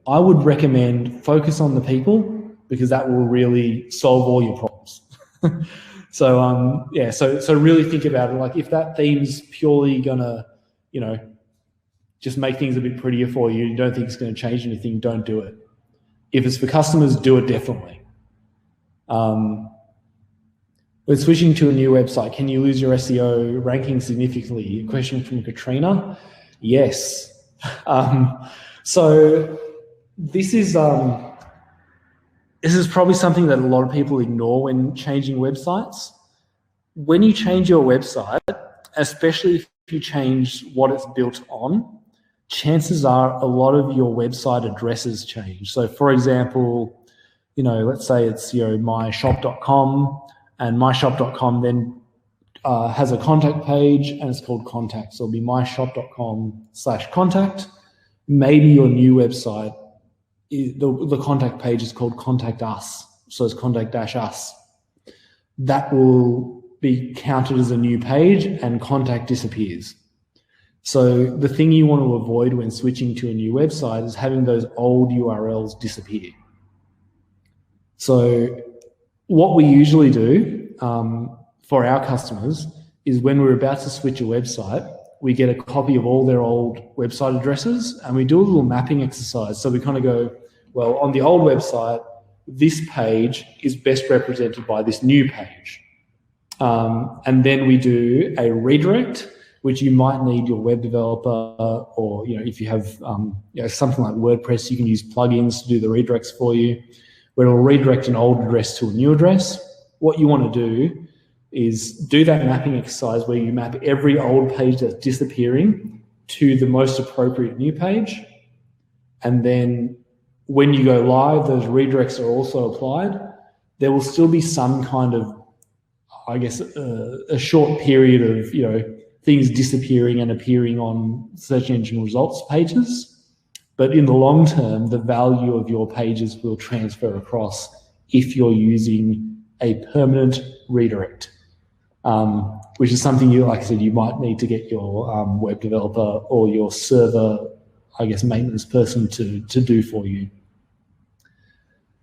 I would recommend focus on the people, because that will really solve all your problems. So yeah, so really think about it. Like if that theme's purely gonna, just make things a bit prettier for you, you don't think it's going to change anything, don't do it. If it's for customers, do it definitely. When switching to a new website, can you lose your SEO ranking significantly? A question from Katrina. Yes. So this is probably something that a lot of people ignore when changing websites. When you change your website, especially if you change what it's built on, chances are a lot of your website addresses change. So for example, let's say it's myshop.com, and myshop.com then has a contact page and it's called contact. So it'll be myshop.com/contact. Maybe your new website, the contact page is called contact us. So it's contact-us. That will be counted as a new page and contact disappears. So the thing you want to avoid when switching to a new website is having those old URLs disappear. So what we usually do for our customers is when we're about to switch a website, we get a copy of all their old website addresses and we do a little mapping exercise. So we kind of go, well, on the old website, this page is best represented by this new page. And then we do a redirect, which you might need your web developer, or if you have something like WordPress, you can use plugins to do the redirects for you, where it'll redirect an old address to a new address. What you want to do is do that mapping exercise where you map every old page that's disappearing to the most appropriate new page. And then when you go live, those redirects are also applied. There will still be some kind of, I guess, a short period of, things disappearing and appearing on search engine results pages. But in the long term, the value of your pages will transfer across if you're using a permanent redirect, which is something like I said, you might need to get your web developer or your server, I guess, maintenance person to do for you.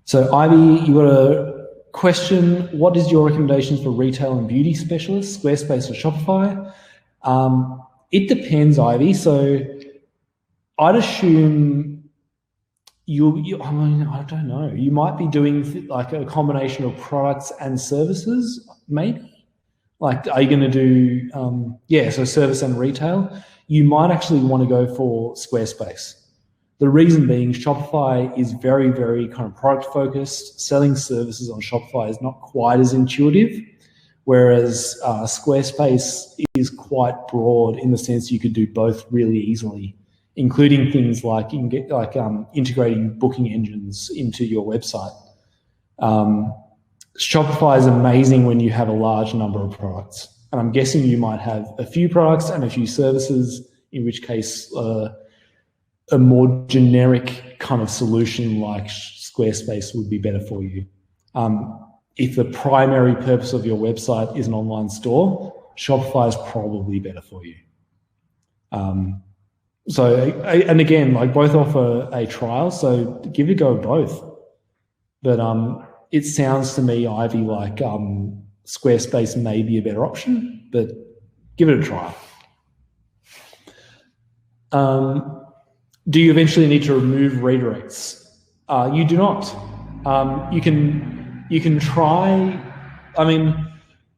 So Ivy, you got a question. What is your recommendations for retail and beauty specialists, Squarespace or Shopify? It depends, Ivy. So I'd assume I don't know. You might be doing like a combination of products and services, maybe. Like, are you going to do, so service and retail? you might actually want to go for Squarespace. The reason being, Shopify is very, very kind of product focused. Selling services on Shopify is not quite as intuitive, whereas Squarespace is quite broad in the sense you could do both really easily, including things like you can get integrating booking engines into your website. Shopify is amazing when you have a large number of products, and I'm guessing you might have a few products and a few services, in which case a more generic kind of solution like Squarespace would be better for you. If the primary purpose of your website is an online store, Shopify is probably better for you. And again, like both offer a trial, so give it a go of both. But it sounds to me, Ivy, like Squarespace may be a better option, but give it a try. Do you eventually need to remove redirects? You do not. You can try. I mean,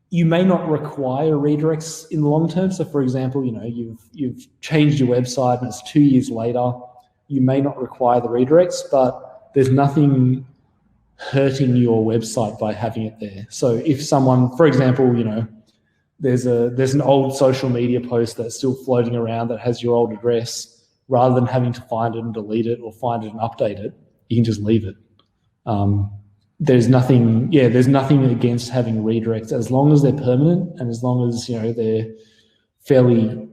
you may not require redirects in the long term. So, for example, you've changed your website and it's 2 years later. You may not require the redirects, but there's nothing hurting your website by having it there. So, if someone, for example, there's an old social media post that's still floating around that has your old address, rather than having to find it and delete it or find it and update it, you can just leave it. There's nothing against having redirects as long as they're permanent and as long as they're fairly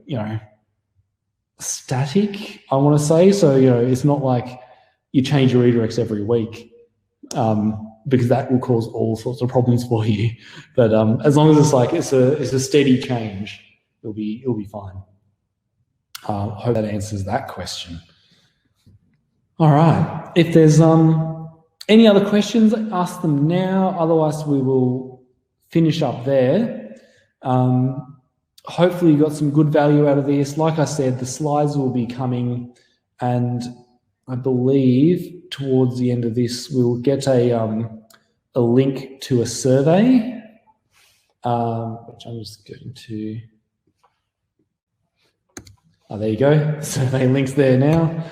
static, I want to say. So it's not like you change your redirects every week, because that will cause all sorts of problems for you. But as long as it's a steady change, it'll be fine. I hope that answers that question. All right. If there's any other questions, ask them now. Otherwise, we will finish up there. Hopefully, you got some good value out of this. Like I said, the slides will be coming, and I believe towards the end of this, we'll get a link to a survey, which I'm just going to. Oh, there you go. Survey link's there now.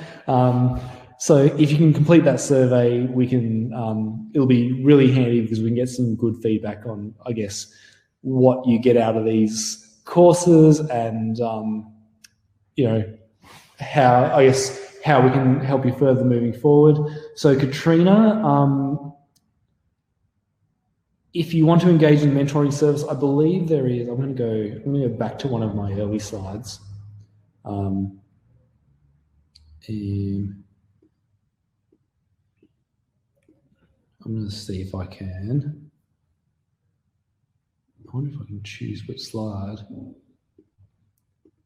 So if you can complete that survey, we can. It'll be really handy because we can get some good feedback on, I guess, what you get out of these courses and how we can help you further moving forward. So Katrina, if you want to engage in mentoring service, I believe there is. I'm going to go back to one of my early slides. I'm going to see if I can. I wonder if I can choose which slide.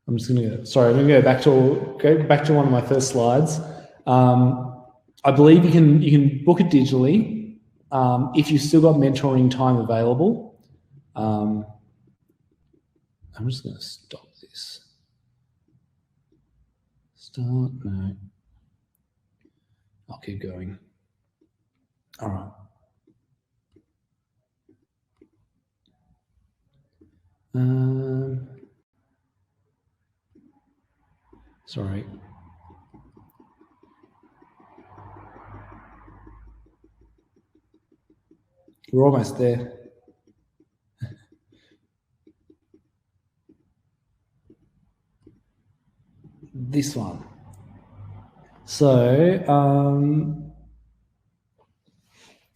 I'm just going to go back to one of my first slides. I believe you can book it digitally if you've still got mentoring time available. I'm just going to stop this. Start? No. I'll keep going. All right. Sorry. We're almost there. This one. So,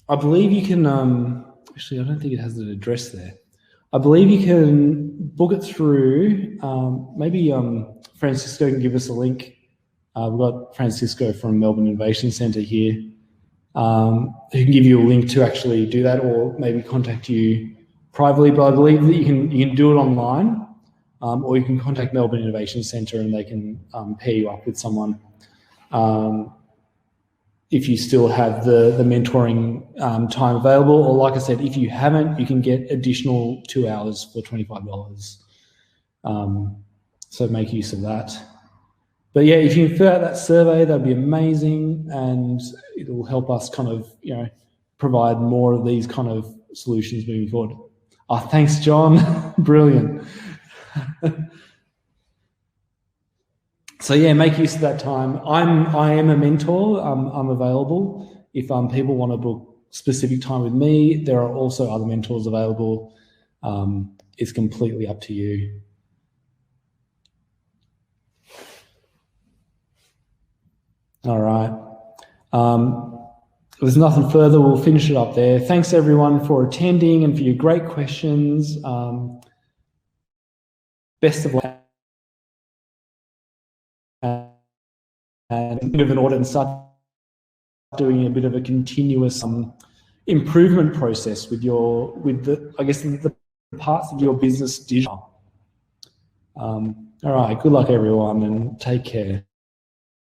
I believe you can, actually, I don't think it has an address there. I believe you can book it through, maybe Francisco can give us a link. We've got Francisco from Melbourne Innovation Centre here, who can give you a link to actually do that, or maybe contact you privately. But I believe that you can do it online, or you can contact Melbourne Innovation Centre and they can pair you up with someone. If you still have the mentoring time available, or like I said, if you haven't, you can get additional 2 hours for $25. So make use of that. But yeah, if you can fill out that survey, that'd be amazing, and it'll help us kind of provide more of these kind of solutions moving forward. Oh, thanks, John. Brilliant. So yeah, make use of that time. I am a mentor. I'm available if people want to book specific time with me. There are also other mentors available. It's completely up to you. All right. There's nothing further. We'll finish it up there. Thanks everyone for attending and for your great questions. Best of luck. And a bit of an audit and start doing a bit of a continuous improvement process with the I guess the parts of your business digital. All right. Good luck everyone and take care.